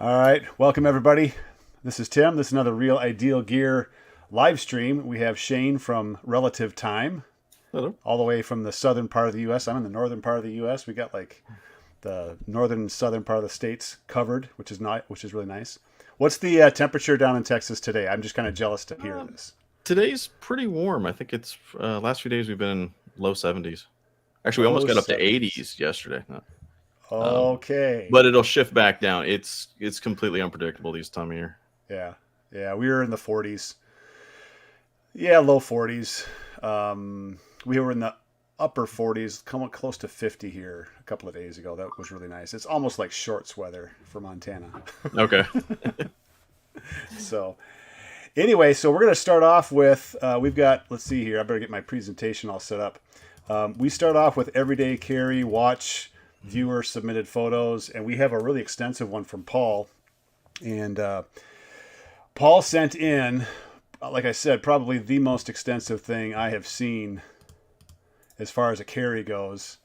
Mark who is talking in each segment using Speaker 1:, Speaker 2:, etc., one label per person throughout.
Speaker 1: All right, welcome everybody. This is Tim. This is another Real Ideal Gear live stream. We have Shane from Relative Time,
Speaker 2: Hello.
Speaker 1: all the way from the southern part of the U.S. I'm in the northern part of the U.S. We got like the northern and southern part of the states covered, which is not, which is really nice. What's the temperature down in Texas today? I'm just kind of jealous to hear
Speaker 2: Um,
Speaker 1: this.
Speaker 2: Today's pretty warm. I think it's last few days we've been in low 70s. Actually, we almost
Speaker 1: Low
Speaker 2: got up to
Speaker 1: 70s.
Speaker 2: 80s yesterday. Um,
Speaker 1: Okay.
Speaker 2: but it'll shift back down. It's completely unpredictable these time of year.
Speaker 1: Yeah. Yeah. We were in the 40s. Yeah, low 40s. We were in the upper 40s, coming close to 50 here a couple of days ago. That was really nice. It's almost like shorts weather for Montana.
Speaker 2: Okay.
Speaker 1: So, anyway, so we're going to start off with we've got, let's see here, I better get my presentation all set up. We start off with everyday carry, watch, viewer submitted photos, and we have a really extensive one from Paul. And Paul sent in, like I said, probably the most extensive thing I have seen as far as a carry goes.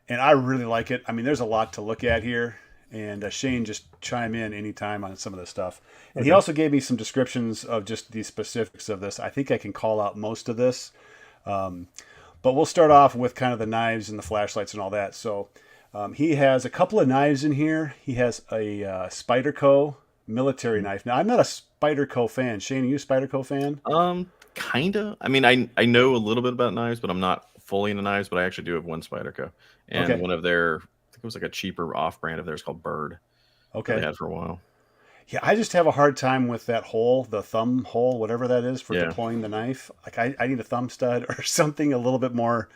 Speaker 1: And I really like it. I mean, there's a lot to look at here. And Shane, just chime in anytime on some of this stuff. And he
Speaker 2: Okay.
Speaker 1: also gave me some descriptions of just the specifics of this. I think I can call out most of this. Um, but we'll start off with kind of the knives and the flashlights and all that. So he has a couple of knives in here. He has a Spyderco military knife. Now, I'm not a Spyderco fan. Shane, are you a Spyderco fan?
Speaker 2: Kinda. I mean, I know a little bit about knives, but I'm not fully into knives. But I actually do have one Spyderco, and
Speaker 1: Okay.
Speaker 2: one of their, I think it was like a cheaper off brand of theirs called Bird that they
Speaker 1: Okay.
Speaker 2: had for a while.
Speaker 1: Yeah, I just have a hard time with that hole, the thumb hole, whatever that is for
Speaker 2: Yeah.
Speaker 1: deploying the knife. Like I need a thumb stud or something a little bit more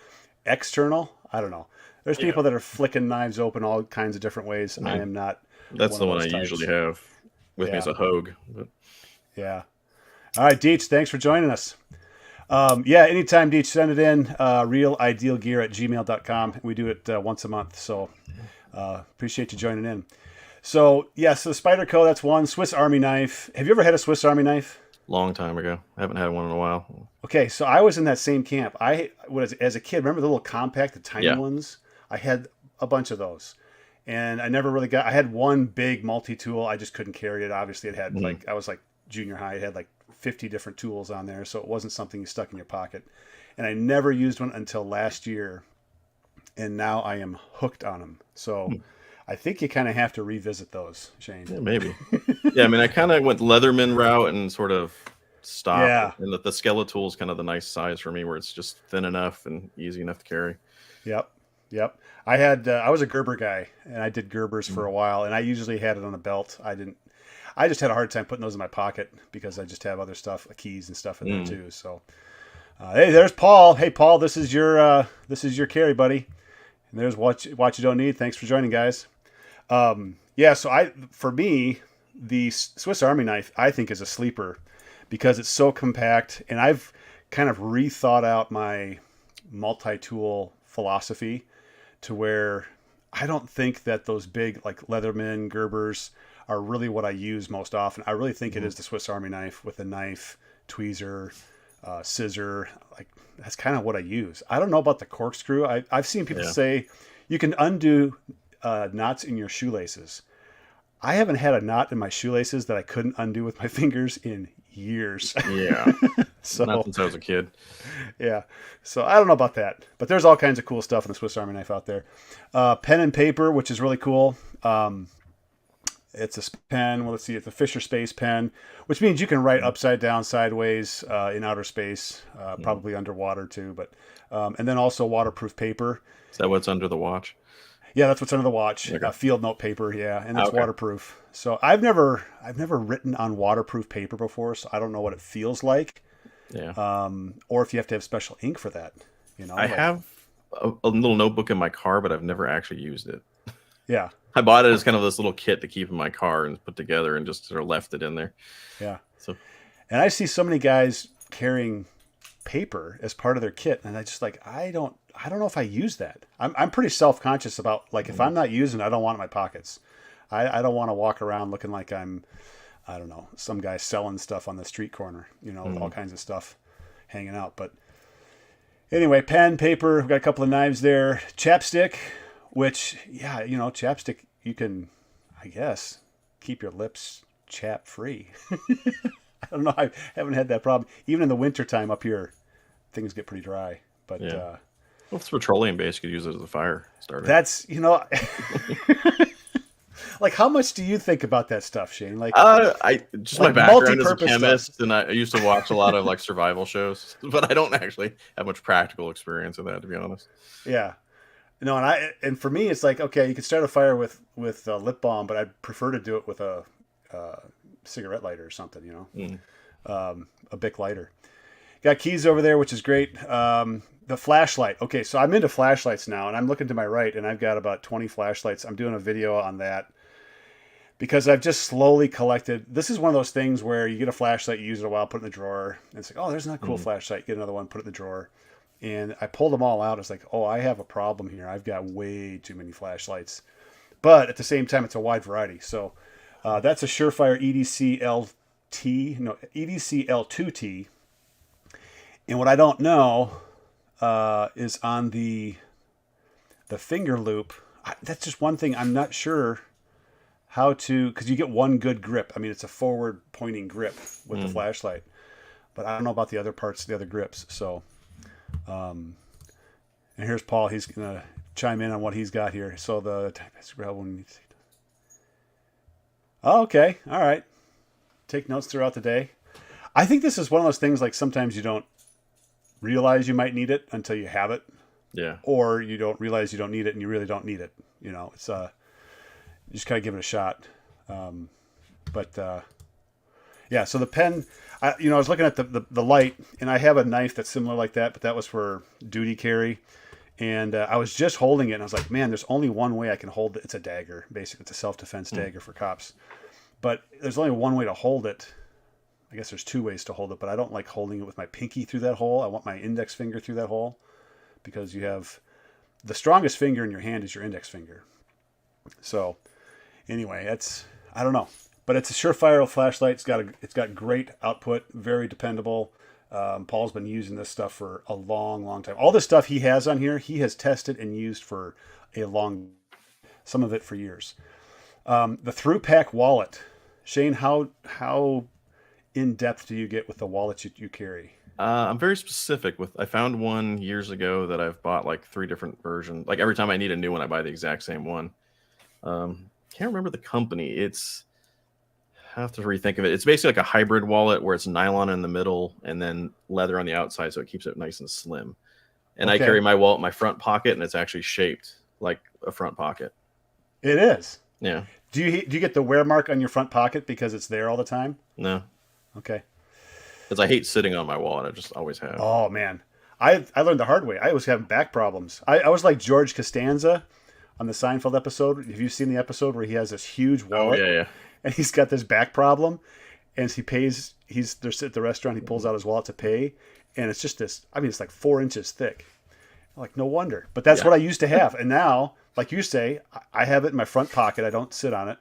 Speaker 1: external. I don't know. There's
Speaker 2: Yeah.
Speaker 1: people that are flicking knives open all kinds of different ways. I
Speaker 2: Yeah.
Speaker 1: am not
Speaker 2: That's
Speaker 1: one
Speaker 2: the
Speaker 1: of
Speaker 2: one I
Speaker 1: those
Speaker 2: usually
Speaker 1: types.
Speaker 2: have with me as
Speaker 1: Yeah,
Speaker 2: a Hogue. But
Speaker 1: yeah. All right, Deech, thanks for joining us. Yeah, anytime, Deech, send it in, realidealgear@gmail.com. We do it once a month, so appreciate you joining in. So, yeah, so the Spyderco, that's one. Swiss Army knife. Have you ever had a Swiss Army knife?
Speaker 2: long time ago. I haven't had one in a while.
Speaker 1: Okay, so I was in that same camp. I was as a kid. Remember the little compact, the tiny
Speaker 2: Yeah.
Speaker 1: ones? I had a bunch of those, and I never really got. I had one big multi-tool. I just couldn't carry it. Obviously, it had
Speaker 2: Mhm.
Speaker 1: like I was like junior high. It had like 50 different tools on there, so it wasn't something you stuck in your pocket. And I never used one until last year, and now I am hooked on them. So
Speaker 2: Hmm.
Speaker 1: I think you kind of have to revisit those, Shane.
Speaker 2: Yeah, maybe. Yeah, I mean, I kind of went Leatherman route and sort of stopped.
Speaker 1: Yeah.
Speaker 2: And the Skeletal is kind of the nice size for me, where it's just thin enough and easy enough to carry.
Speaker 1: Yep. Yep. I had I was a Gerber guy and I did Gerbers for
Speaker 2: Mm.
Speaker 1: a while and I usually had it on a belt. I just had a hard time putting those in my pocket because I just have other stuff, keys and stuff in there
Speaker 2: Mm.
Speaker 1: too. So hey, there's Paul. Hey Paul, this is your carry, buddy. And there's what you don't need. Thanks for joining, guys. Yeah, so for me, the Swiss Army knife I think is a sleeper because it's so compact and I've kind of rethought out my multi-tool philosophy to where I don't think that those big like Leatherman Gerbers are really what I use most often. I really think it
Speaker 2: Mhm.
Speaker 1: is the Swiss Army knife with a knife, tweezer, scissor. Like that's kind of what I use. I don't know about the corkscrew. I've seen people
Speaker 2: Yeah.
Speaker 1: say you can undo knots in your shoelaces. I haven't had a knot in my shoelaces that I couldn't undo with my fingers in years.
Speaker 2: Yeah. Not
Speaker 1: So
Speaker 2: since I was a kid.
Speaker 1: yeah. So I don't know about that, but there's all kinds of cool stuff in the Swiss Army knife out there. Pen and paper, which is really cool. It's a pen. Well, let's see. It's a Fisher Space pen, which means you can write
Speaker 2: Mhm.
Speaker 1: upside down, sideways, in outer space,
Speaker 2: Mhm.
Speaker 1: probably underwater too. But and then also waterproof paper.
Speaker 2: Is that what's under the watch?
Speaker 1: Yeah, that's what's under the watch.
Speaker 2: Okay.
Speaker 1: Field note paper. Yeah, and it's
Speaker 2: Okay.
Speaker 1: waterproof. So I've never written on waterproof paper before, so I don't know what it feels like,
Speaker 2: Yeah.
Speaker 1: or if you have to have special ink for that. You know,
Speaker 2: I
Speaker 1: like
Speaker 2: have a little notebook in my car, but I've never actually used it.
Speaker 1: yeah.
Speaker 2: I bought it as kind of this little kit to keep in my car and put together and just sort of left it in there.
Speaker 1: Yeah.
Speaker 2: So,
Speaker 1: And I see so many guys carrying paper as part of their kit, and I just like I don't know if I use that. I'm pretty self conscious about like if
Speaker 2: mm,
Speaker 1: I'm not using it, I don't want it in my pockets. I don't want to walk around looking like I don't know some guy selling stuff on the street corner. You know, all
Speaker 2: mm,
Speaker 1: kinds of stuff hanging out. But anyway, pen, paper. We've got a couple of knives there. Chapstick, which yeah, you know, chapstick you can, I guess. keep your lips chap free. I don't know. I haven't had that problem. Even in the wintertime up here, things get pretty dry. But
Speaker 2: Yeah. Well, if it's petroleum based, you could use it as a fire starter.
Speaker 1: that's, like, how much do you think about that stuff, Shane? Like,
Speaker 2: I just
Speaker 1: like
Speaker 2: my background as a
Speaker 1: multi-purpose
Speaker 2: chemist,
Speaker 1: stuff.
Speaker 2: and I used to watch a lot of like survival shows, but I don't actually have much practical experience with that, to be honest.
Speaker 1: Yeah. No, and for me, it's like, okay, you can start a fire with lip balm, but I'd prefer to do it with a cigarette lighter or something, a Bic lighter. Got keys over there, which is great. The flashlight. Okay, so I'm into flashlights now, and I'm looking to my right, and I've got about 20 flashlights. I'm doing a video on that because I've just slowly collected. This is one of those things where you get a flashlight, you use it a while, put it in the drawer, and it's like, oh, there's not a cool flashlight. Get another one, put it in the drawer. And I pulled them all out. It's like, oh, I have a problem here. I've got way too many flashlights. But at the same time, it's a wide variety. So that's a Surefire EDC EDC L2T. And what I don't know is on the finger loop. That's just one thing I'm not sure how to, because you get one good grip. I mean, it's a forward pointing grip with the flashlight. But I don't know about the other parts, the other grips. So... and here's Paul. He's gonna chime in on what he's got here. So the oh, okay, all right. Take notes throughout the day. I think this is one of those things like sometimes you don't realize you might need it until you have it.
Speaker 2: Yeah.
Speaker 1: Or you don't realize you don't need it and you really don't need it. It's you just kind of give it a shot. Yeah, so the pen, I was looking at the light, and I have a knife that's similar like that, but that was for duty carry. And I was just holding it, and I was like, man, there's only one way I can hold it. It's a dagger, basically. It's a self-defense dagger for cops. But there's only one way to hold it. I guess there's two ways to hold it, but I don't like holding it with my pinky through that hole. I want my index finger through that hole because you have the strongest finger in your hand is your index finger. So anyway, I don't know. But it's a Surefire flashlight. It's got great output, very dependable. Paul's been using this stuff for a long, long time. All the stuff he has on here, he has tested and used for some of it for years. The Through Pack wallet, Shane, how in depth do you get with the wallets you carry?
Speaker 2: I'm very specific I found one years ago that I've bought like 3 different versions. Like every time I need a new one, I buy the exact same one. Can't remember the company. I have to rethink of it. It's basically like a hybrid wallet where it's nylon in the middle and then leather on the outside, so it keeps it nice and slim. And I carry my wallet in my front pocket, and it's actually shaped like a front pocket.
Speaker 1: It is.
Speaker 2: Yeah.
Speaker 1: Do you get the wear mark on your front pocket because it's there all the time?
Speaker 2: No.
Speaker 1: Okay.
Speaker 2: Because I hate sitting on my wallet. I just always have.
Speaker 1: Oh man, I learned the hard way. I was having back problems. I was like George Costanza on the Seinfeld episode. Have you seen the episode where he has this huge wallet?
Speaker 2: Oh, yeah.
Speaker 1: And he's got this back problem, and they're sitting at the restaurant. He pulls out his wallet to pay, and it's just this. I mean, it's like 4 inches thick. Like, no wonder. But that's what I used to have, and now, like you say, I have it in my front pocket. I don't sit on it,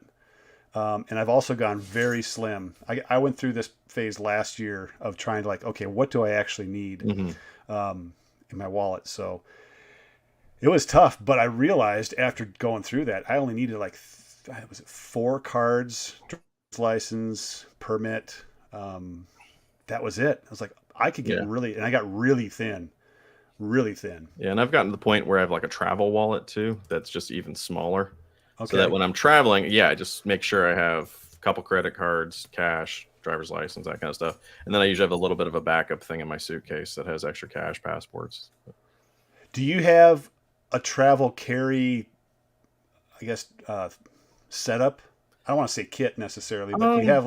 Speaker 1: and I've also gone very slim. I went through this phase last year of trying to okay, what do I actually need in my wallet? So it was tough, but I realized after going through that, I only needed 4 cards, license, permit. That was it. I was like, I could get and I got really thin.
Speaker 2: Yeah, and I've gotten to the point where I have like a travel wallet too that's just even smaller.
Speaker 1: Okay.
Speaker 2: So that when I'm traveling, I just make sure I have a couple credit cards, cash, driver's license, that kind of stuff. And then I usually have a little bit of a backup thing in my suitcase that has extra cash, passports.
Speaker 1: Do you have a travel carry, I guess, setup? I don't want to say kit necessarily, but do you have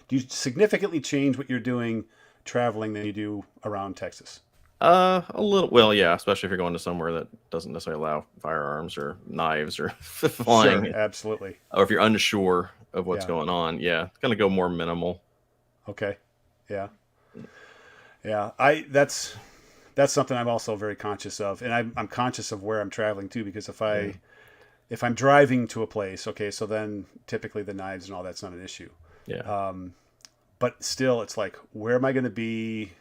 Speaker 1: do you significantly change what you're doing traveling than you do around Texas?
Speaker 2: A little. Well, yeah, especially if you're going to somewhere that doesn't necessarily allow firearms or knives or flying.
Speaker 1: Sure, absolutely.
Speaker 2: Or if you're unsure of what's going on, it's gonna go more minimal.
Speaker 1: Okay. Yeah. That's something I'm also very conscious of, and I'm conscious of where I'm traveling too, because if I'm driving to a place, okay, so then typically the knives and all that's not an issue.
Speaker 2: Yeah.
Speaker 1: But still, it's like, where am I going to be?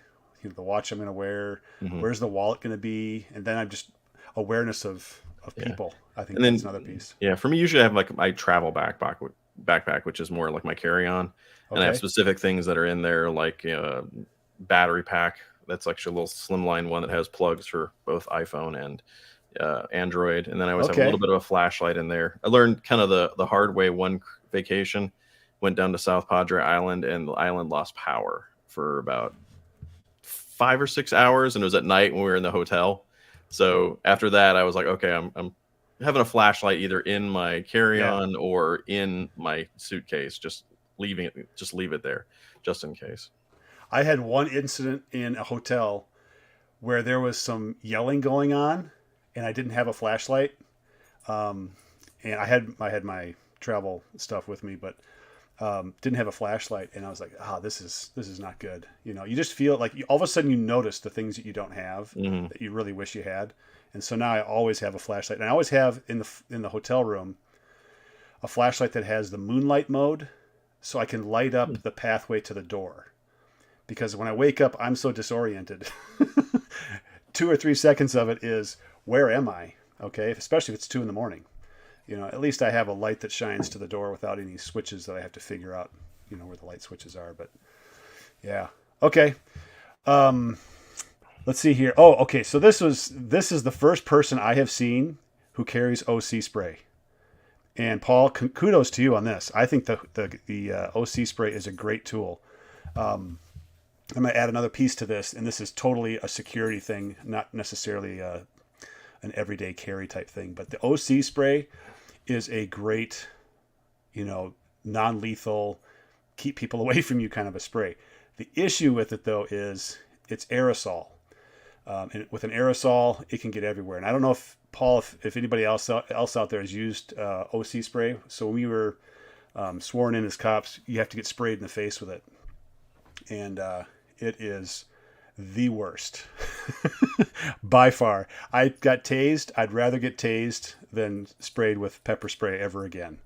Speaker 1: The watch I'm going to wear. Where's the wallet going to be? And then I'm just awareness of people. I think that's another piece.
Speaker 2: Yeah, for me, usually I have my travel backpack backpack, which is more like my carry-on. And I have
Speaker 1: Okay.
Speaker 2: specific things that are in there, like battery pack. That's actually a little slimline one that has plugs for both iPhone and Android. And then I always have a little
Speaker 1: Okay.
Speaker 2: bit of a flashlight in there. I learned kind of the hard way one vacation. Went down to South Padre Island, and the island lost power for about 5 or 6 hours, and it was at night when we were in the hotel. So after that, I was like, okay, I'm having a flashlight either in my
Speaker 1: Yeah.
Speaker 2: carry-on or in my suitcase, just leave it there, just in case.
Speaker 1: I had one incident in a hotel where there was some yelling going on, and I didn't have a flashlight. Um, and I had my travel stuff with me, but didn't have a flashlight, and I was like, this is not good. You just feel like all of a sudden you notice the things that you don't have
Speaker 2: Hmm.
Speaker 1: that you really wish you had, and so now I always have a flashlight, and I always have in the hotel room a flashlight that has the moonlight mode, so I can light up the pathway to the door. Because when I wake up, I'm so disoriented. 2 or 3 seconds of it is, where am I? Okay, especially if it's 2 in the morning. At least I have a light that shines to the door without any switches that I have to figure out, where the light switches are. But yeah, okay. Um, let's see here. Oh, okay. So this is the first person I have seen who carries OC spray. And Paul, kudos to you on this. I think the OC spray is a great tool. I'm going to add another piece to this, and this is totally a security thing, not necessarily an everyday carry type thing. But the OC spray is a great, non-lethal, keep people away from you kind of a spray. The issue with it, though, is it's aerosol. And with an aerosol, it can get everywhere. And I don't know if, Paul, if anybody else out there has used OC spray. So when we were sworn in as cops, you have to get sprayed in the face with it. And it is the worst by far. I got tased. I'd rather get tased than sprayed with pepper spray ever again,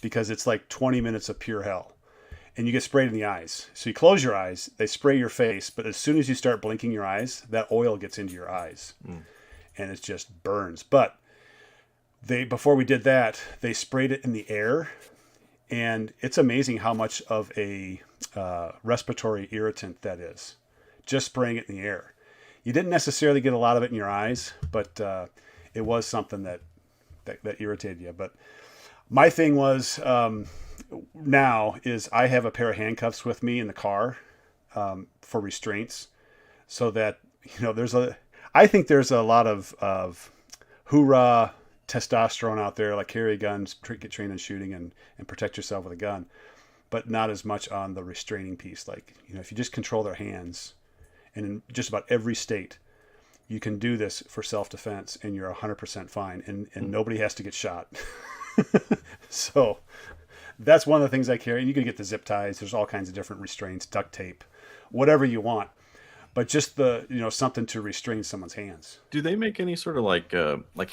Speaker 1: because it's like 20 minutes of pure hell. And you get sprayed in the eyes. So you close your eyes, they spray your face, but as soon as you start blinking your eyes, that oil gets into your eyes, and it just burns. But before we did that, they sprayed it in the air, and it's amazing how much of a respiratory irritant that is, just spraying it in the air. You didn't necessarily get a lot of it in your eyes, but it was something that irritated you. But my thing was, now is I have a pair of handcuffs with me in the car for restraints, so that I think there's a lot of hoorah testosterone out there, like carry guns, get trained in shooting, and protect yourself with a gun, but not as much on the restraining piece. Like, if you just control their hands, and in just about every state, you can do this for self-defense, and you're 100% fine, and nobody has to get shot. So that's one of the things I carry. And you can get the zip ties. There's all kinds of different restraints, duct tape, whatever you want. But just something to restrain someone's hands.
Speaker 2: Do they make any sort of like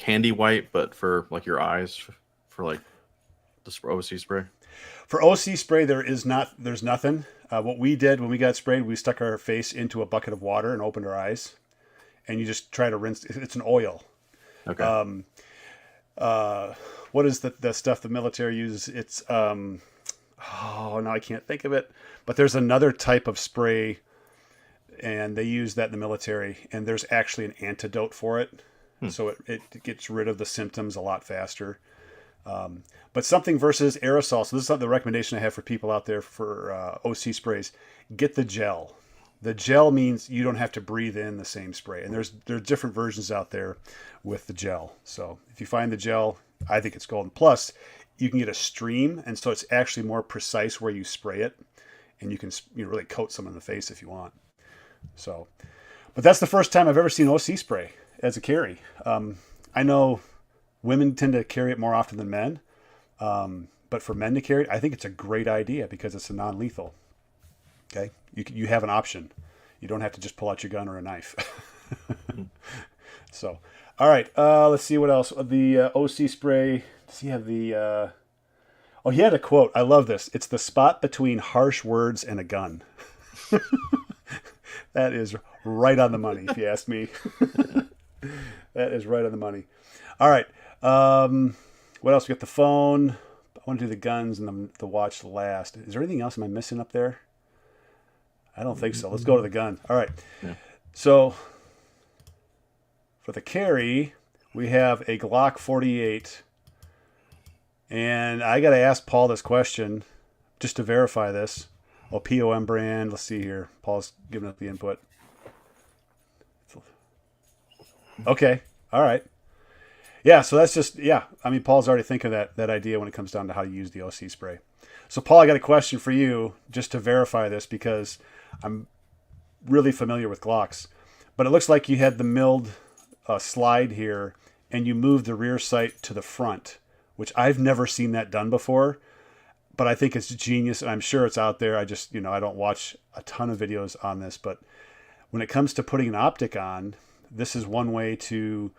Speaker 2: handy wipe, but for like your eyes, for like the OC spray?
Speaker 1: For OC spray, there's nothing. What we did when we got sprayed, we stuck our face into a bucket of water and opened our eyes, and you just try to rinse. It's an oil.
Speaker 2: Okay.
Speaker 1: What is the stuff the military uses? It's now I can't think of it, but there's another type of spray, and they use that in the military, and there's actually an antidote for it, so it gets rid of the symptoms a lot faster. But something versus aerosol. So this is the recommendation I have for people out there for OC sprays. Get the gel. The gel means you don't have to breathe in the same spray. And there's different versions out there with the gel. So if you find the gel, I think it's golden. Plus, you can get a stream, and so it's actually more precise where you spray it, and you can really coat someone in the face if you want. So, but that's the first time I've ever seen OC spray as a carry. I know women tend to carry it more often than men, but for men to carry it, I think it's a great idea because it's a non-lethal. Okay, you have an option. You don't have to just pull out your gun or a knife. So, all right, let's see what else. The OC spray. Does he have the? Oh, he had a quote. I love this. It's the spot between harsh words and a gun. That is right on the money, if you ask me. That is right on the money. All right. What else? We got the phone. want to do the guns and the watch last. Is there anything else am I missing up there? I don't think so. Let's go to the gun. All right.
Speaker 2: Yeah.
Speaker 1: So for the carry, we have a Glock 48. And I got to ask Paul this question just to verify this. Oh, POM brand. Let's see here. Paul's giving us the input. Okay. All right. Yeah, so that's just, yeah. I mean, Paul's already thinking of that idea when it comes down to how to use the OC spray. So, Paul, I got a question for you just to verify this because I'm really familiar with Glocks. But it looks like you had the milled slide here and you moved the rear sight to the front, which I've never seen that done before. But I think it's genius, and I'm sure it's out there. I just, I don't watch a ton of videos on this. But when it comes to putting an optic on, this is one way to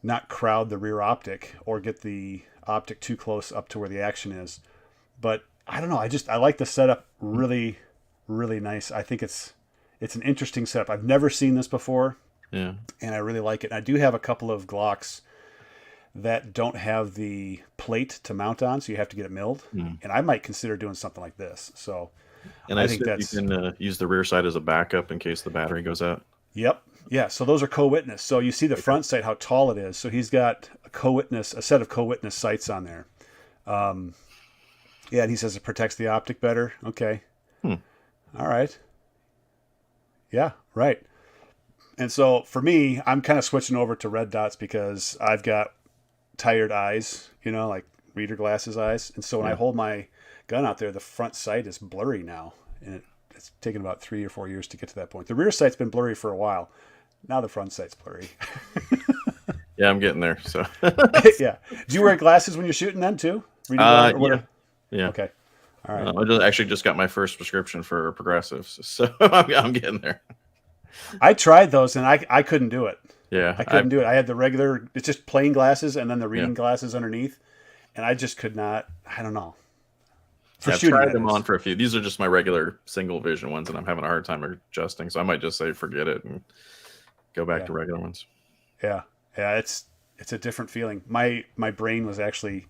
Speaker 1: not crowd the rear optic or get the optic too close up to where the action is. But I don't know. I like the setup really, really nice. I think it's an interesting setup. I've never seen this before.
Speaker 2: Yeah.
Speaker 1: And I really like it. And I do have a couple of Glocks that don't have the plate to mount on, so you have to get it milled. And I might consider doing something like this. So,
Speaker 2: and I think that's, you can use the rear sight as a backup in case the battery goes out.
Speaker 1: Yep. Yeah. So those are co-witness. So you see the front sight, how tall it is. So he's got a set of co-witness sights on there. Yeah. And he says it protects the optic better. Okay. All right. Yeah. Right. And so for me, I'm kind of switching over to red dots because I've got tired eyes, like reader glasses eyes. And so when I hold my gun out there, the front sight is blurry now. And it's taken about 3 or 4 years to get to that point. The rear sight's been blurry for a while. Now the front sight's blurry.
Speaker 2: Yeah, I'm getting there. So
Speaker 1: yeah. Do you wear glasses when you're shooting then too?
Speaker 2: Yeah.
Speaker 1: Okay. All right.
Speaker 2: I actually just got my first prescription for progressives. So I'm getting there.
Speaker 1: I tried those and I couldn't do it.
Speaker 2: Yeah.
Speaker 1: I couldn't do it. I had the regular, it's just plain glasses and then the reading glasses underneath. And I just could not, I don't know.
Speaker 2: I've tried them on for a few. These are just my regular single vision ones and I'm having a hard time adjusting. So I might just say, forget it and go back to regular ones.
Speaker 1: Yeah. Yeah. It's a different feeling. My brain was actually,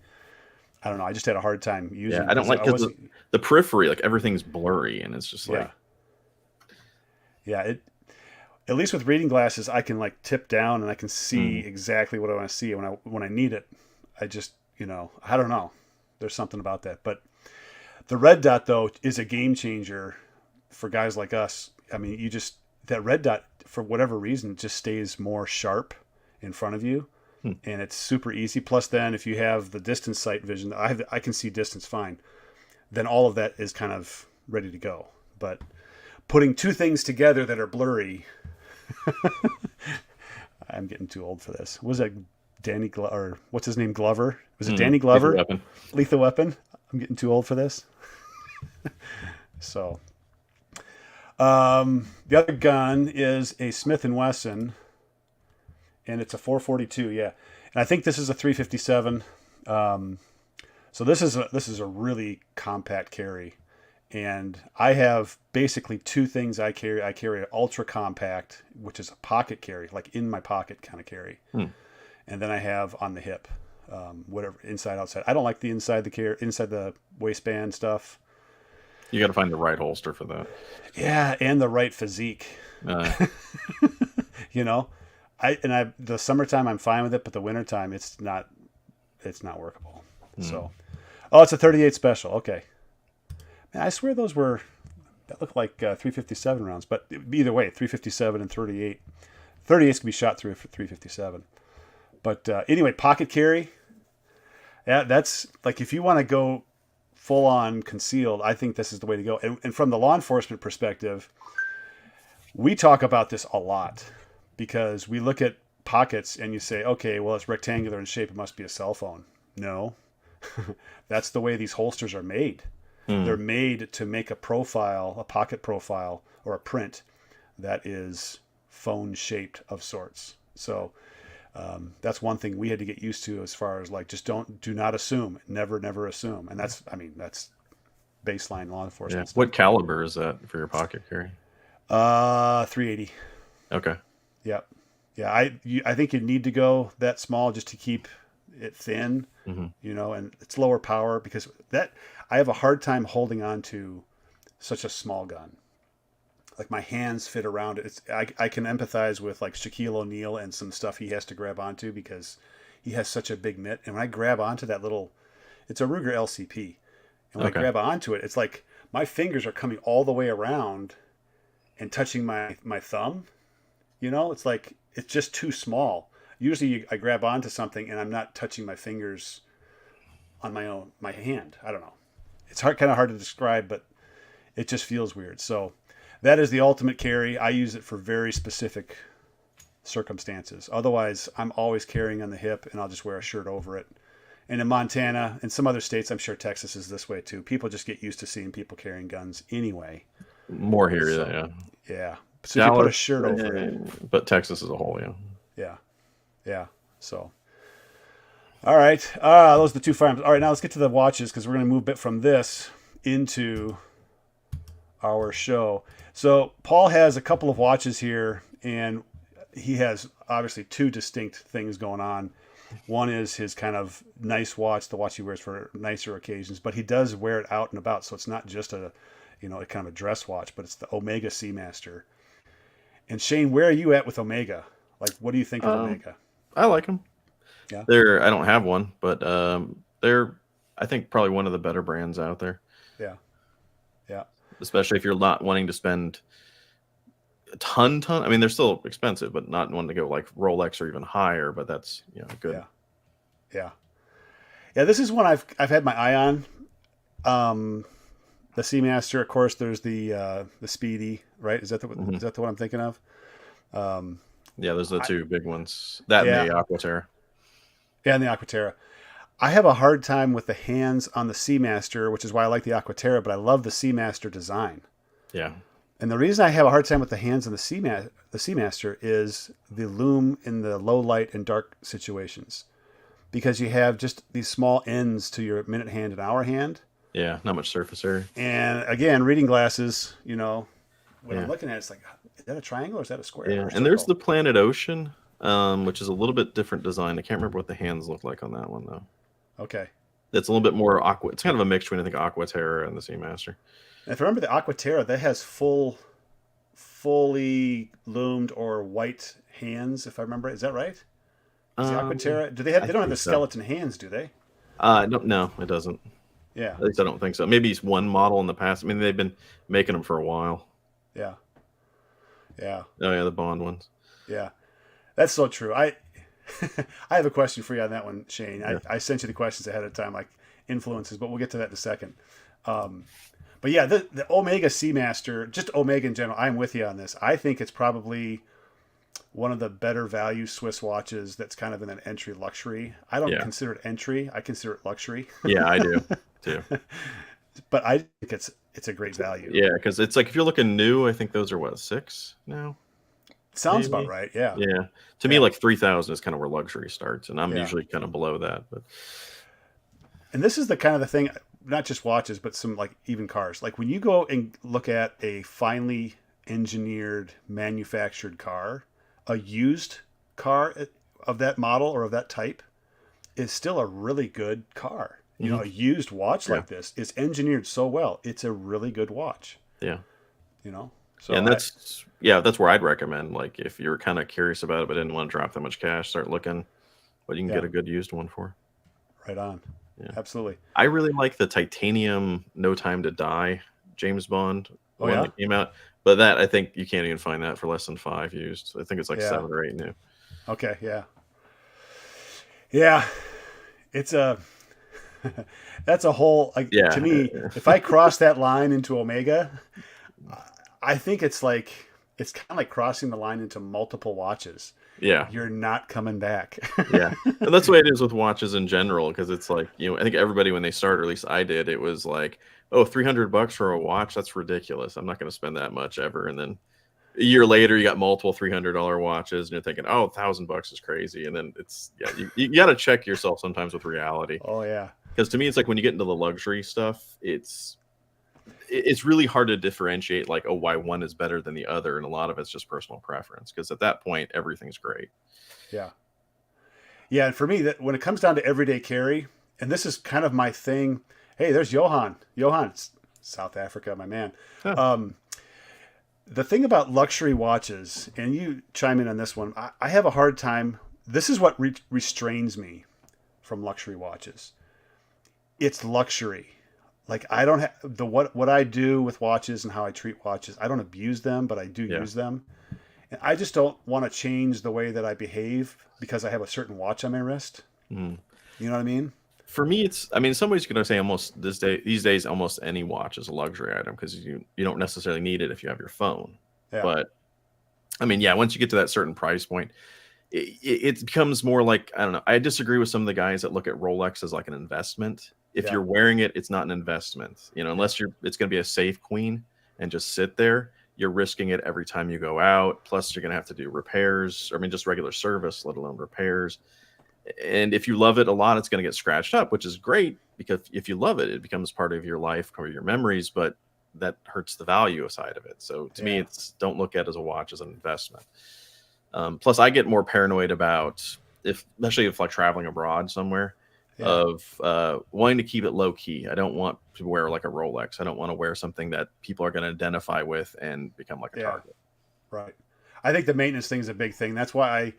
Speaker 1: I don't know. I just had a hard time using it.
Speaker 2: I don't like, because the periphery, like everything's blurry and it's just like.
Speaker 1: Yeah. At least with reading glasses, I can like tip down and I can see exactly what I want to see when I need it. I just, I don't know. There's something about that. But the red dot though is a game changer for guys like us. I mean, that red dot for whatever reason just stays more sharp in front of you, and it's super easy. Plus, then if you have the distance sight vision, I can see distance fine. Then all of that is kind of ready to go. But putting two things together that are blurry. I'm getting too old for this. Was that Danny or what's his name? Glover? Was it Danny Glover? Lethal Weapon. I'm getting too old for this. So, the other gun is a Smith & Wesson, and it's a 442. Yeah, and I think this is a 357. So this is a really compact carry. And I have basically two things I carry. I carry an ultra compact, which is a pocket carry, like in my pocket kind of carry. And then I have on the hip, whatever, inside, outside. I don't like the inside the waistband stuff.
Speaker 2: You got to find the right holster for that.
Speaker 1: Yeah, and the right physique. The summertime I'm fine with it, but the wintertime it's not workable. So, it's a 38 special. Okay. I swear that looked like 357 rounds, but either way, 357 and 38. 38s can be shot through for 357. But anyway, pocket carry. Yeah, that's like if you want to go full on concealed, I think this is the way to go. And from the law enforcement perspective, we talk about this a lot because we look at pockets and you say, okay, well, it's rectangular in shape. It must be a cell phone. No, that's the way these holsters are made. They're made to make a pocket profile or a print that is phone shaped of sorts. So that's one thing we had to get used to as far as like, just do not assume, never assume. And that's baseline law enforcement.
Speaker 2: Yeah. What caliber is that for your pocket carry?
Speaker 1: 380.
Speaker 2: Okay.
Speaker 1: Yep. Yeah. I think you need to go that small just to keep it thin,
Speaker 2: Mm-hmm.
Speaker 1: and it's lower power because that I have a hard time holding on to such a small gun. Like my hands fit around it. I can empathize with like Shaquille O'Neal and some stuff he has to grab onto because he has such a big mitt. And when I grab onto that little, it's a Ruger LCP. And when I
Speaker 2: Okay.
Speaker 1: grab onto it, it's like my fingers are coming all the way around and touching my thumb. It's like it's just too small. Usually I grab onto something and I'm not touching my fingers on my hand. I don't know. It's kind of hard to describe, but it just feels weird. So that is the ultimate carry. I use it for very specific circumstances. Otherwise, I'm always carrying on the hip and I'll just wear a shirt over it. And in Montana and some other states, I'm sure Texas is this way too. People just get used to seeing people carrying guns anyway.
Speaker 2: More here,
Speaker 1: So,
Speaker 2: yeah.
Speaker 1: yeah. So if you put a
Speaker 2: Dallas,
Speaker 1: shirt over it,
Speaker 2: but Texas as a whole, yeah.
Speaker 1: yeah, yeah. So, all right. Those are the two firearms. All right, now let's get to the watches because we're going to move a bit from this into our show. So Paul has a couple of watches here, and he has obviously two distinct things going on. One is his kind of nice watch, the watch he wears for nicer occasions, but he does wear it out and about. So it's not just a kind of a dress watch, but it's the Omega Seamaster. And Shane, where are you at with Omega? Like, what do you think of Omega?
Speaker 2: I like them.
Speaker 1: Yeah.
Speaker 2: I don't have one, but they're, I think, probably one of the better brands out there.
Speaker 1: Yeah. Yeah.
Speaker 2: Especially if you're not wanting to spend a ton. I mean, they're still expensive, but not wanting to go like Rolex or even higher. But that's good.
Speaker 1: Yeah. Yeah. Yeah. This is one I've had my eye on. The Seamaster, of course. There's the Speedy, right? Is that the
Speaker 2: Mhm.
Speaker 1: is that the one I'm thinking of?
Speaker 2: Yeah, those are the two big ones. That and the Aquaterra.
Speaker 1: Yeah, and the Aquaterra. I have a hard time with the hands on the Seamaster, which is why I like the Aquaterra, but I love the Seamaster design.
Speaker 2: Yeah.
Speaker 1: And the reason I have a hard time with the hands on the Seamaster is the lume in the low light and dark situations. Because you have just these small ends to your minute hand and hour hand.
Speaker 2: Yeah, not much surface area.
Speaker 1: And again, reading glasses, when I'm looking at it, it's like, is that a triangle or is that a square?
Speaker 2: Yeah, and there's the Planet Ocean, which is a little bit different design. I can't remember what the hands look like on that one, though.
Speaker 1: Okay.
Speaker 2: It's a little bit more aqua. It's kind of a mix between, I think, Aquaterra and the Seamaster.
Speaker 1: And if I remember the Aquaterra, that has fully loomed or white hands, if I remember. Is that right? Is the Aquaterra, they don't have the skeleton hands, do they?
Speaker 2: No, it doesn't.
Speaker 1: Yeah.
Speaker 2: At least I don't think so. Maybe it's one model in the past. I mean, they've been making them for a while.
Speaker 1: Yeah. Yeah.
Speaker 2: Oh, yeah, the Bond ones.
Speaker 1: Yeah. That's so true. I have a question for you on that one, Shane. Yeah. I sent you the questions ahead of time, like influences, but we'll get to that in a second. But yeah, the Omega Seamaster, just Omega in general, I'm with you on this. I think it's probably one of the better value Swiss watches that's kind of in an entry luxury. I don't consider it entry. I consider it luxury.
Speaker 2: Yeah, I do too.
Speaker 1: But I think it's a great value.
Speaker 2: Yeah, because it's like if you're looking new, I think those are what, 6 now?
Speaker 1: Sounds about right. Yeah.
Speaker 2: Yeah. To me, like 3,000 is kind of where luxury starts, and I'm usually kind of below that. But
Speaker 1: and this is the kind of the thing, not just watches, but some like even cars. Like when you go and look at a finely engineered, manufactured car, a used car of that model or of that type is still a really good car. A used watch like this is engineered so well. It's a really good watch.
Speaker 2: Yeah.
Speaker 1: So
Speaker 2: and that's where I'd recommend, like, if you're kind of curious about it but didn't want to drop that much cash, start looking what you can get a good used one for.
Speaker 1: Right on. Yeah. Absolutely.
Speaker 2: I really like the titanium No Time to Die James Bond one that came out. But that, I think you can't even find that for less than 5 used. I think it's like 7 or 8 new.
Speaker 1: Okay, yeah. Yeah. It's that's a whole, like, to me, if I cross that line into Omega, I think it's kind of like crossing the line into multiple watches.
Speaker 2: Yeah.
Speaker 1: You're not coming back.
Speaker 2: Yeah. And that's the way it is with watches in general, because it's like, I think everybody, when they start, or at least I did, it was like, oh, $300 for a watch? That's ridiculous. I'm not going to spend that much ever. And then a year later, you got multiple $300 watches, and you're thinking, oh, $1,000 is crazy. And then you got to check yourself sometimes with reality.
Speaker 1: Oh, yeah.
Speaker 2: Because to me, it's like when you get into the luxury stuff, it's really hard to differentiate, like, oh, why one is better than the other. And a lot of it's just personal preference, because at that point, everything's great.
Speaker 1: Yeah. Yeah, and for me, that when it comes down to everyday carry, and this is kind of my thing. Hey, there's Johan. Johan, South Africa, my man.
Speaker 2: Huh.
Speaker 1: Um, the thing about luxury watches, and you chime in on this one, I have a hard time. This is what restrains me from luxury watches. It's luxury. Like I don't have what I do with watches and how I treat watches. I don't abuse them, but I do
Speaker 2: Yeah.
Speaker 1: use them. And I just don't want to change the way that I behave because I have a certain watch on my wrist.
Speaker 2: Mm.
Speaker 1: You know what I mean?
Speaker 2: For me, it's, I mean, in some ways you could say almost these days, almost any watch is a luxury item because you don't necessarily need it if you have your phone.
Speaker 1: Yeah.
Speaker 2: But I mean, yeah, once you get to that certain price point, it becomes more like, I don't know. I disagree with some of the guys that look at Rolex as like an investment. If
Speaker 1: Yeah.
Speaker 2: you're wearing it, it's not an investment, unless it's going to be a safe queen and just sit there. You're risking it every time you go out. Plus, you're going to have to do repairs. I mean, just regular service, let alone repairs. And if you love it a lot, it's going to get scratched up, which is great because if you love it, it becomes part of your life or your memories. But that hurts the value side of it. So to me, it's don't look at it as a watch, as an investment. Plus, I get more paranoid about especially if like traveling abroad somewhere, of wanting to keep it low key. I don't want to wear like a Rolex. I don't want to wear something that people are going to identify with and become like a target.
Speaker 1: Right. I think the maintenance thing is a big thing. That's why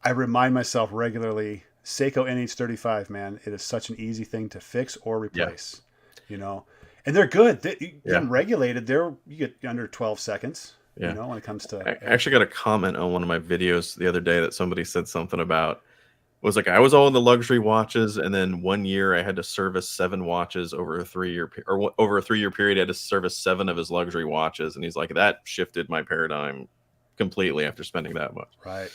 Speaker 1: I remind myself regularly, Seiko NH35, man, it is such an easy thing to fix or replace, and they're good. They're regulated. You get under 12 seconds, when it comes to.
Speaker 2: I actually got a comment on one of my videos the other day that somebody said something about, was like, I was all in the luxury watches, and then 1 year I had to service 7 watches over a 3-year period. I had to service 7 of his luxury watches, and he's like, that shifted my paradigm completely after spending that much.
Speaker 1: Right.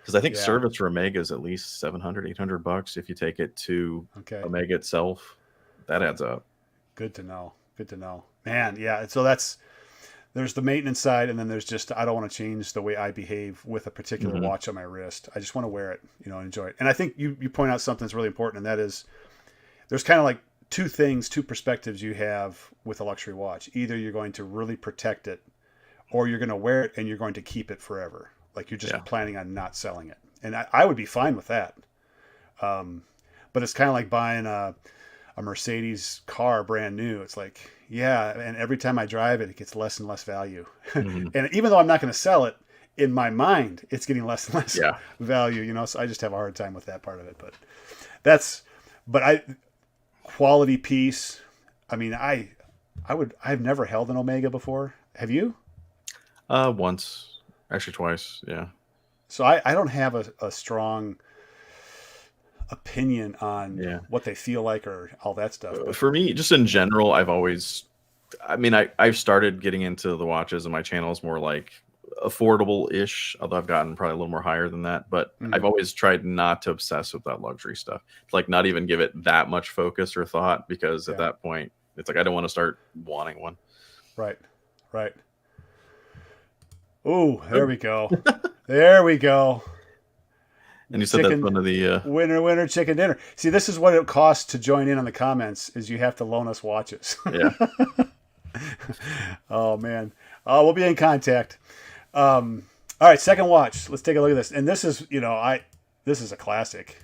Speaker 2: Because I think service for Omega is at least $700-$800 if you take it to Omega itself. That adds up.
Speaker 1: Good to know. Man, yeah. So there's the maintenance side, and then there's just, I don't want to change the way I behave with a particular watch on my wrist. I just want to wear it, enjoy it. And I think you point out something that's really important, and that is there's kind of like two perspectives you have with a luxury watch. Either you're going to really protect it, or you're going to wear it and you're going to keep it forever. Like you're just planning on not selling it. And I would be fine with that. But it's kind of like buying a Mercedes car brand new. It's like, and every time I drive it, it gets less and less value. And even though I'm not going to sell it, in my mind, it's getting less and less value, so I just have a hard time with that part of it. But quality piece. I mean, I've never held an Omega before. Have you?
Speaker 2: Once. Actually, twice, yeah.
Speaker 1: So I don't have a strong opinion on what they feel like or all that stuff. But
Speaker 2: for me, just in general, I've started getting into the watches, and my channel is more like affordable-ish, although I've gotten probably a little more higher than that. But I've always tried not to obsess with that luxury stuff. Like not even give it that much focus or thought, because at that point, it's like I don't want to start wanting one.
Speaker 1: Right. Oh, there we go. There we go.
Speaker 2: And you said that's one of the
Speaker 1: winner chicken dinner. See, this is what it costs to join in on the comments, is you have to loan us watches.
Speaker 2: Yeah.
Speaker 1: Oh man. We'll be in contact. All right, second watch. Let's take a look at this. And this is, this is a classic.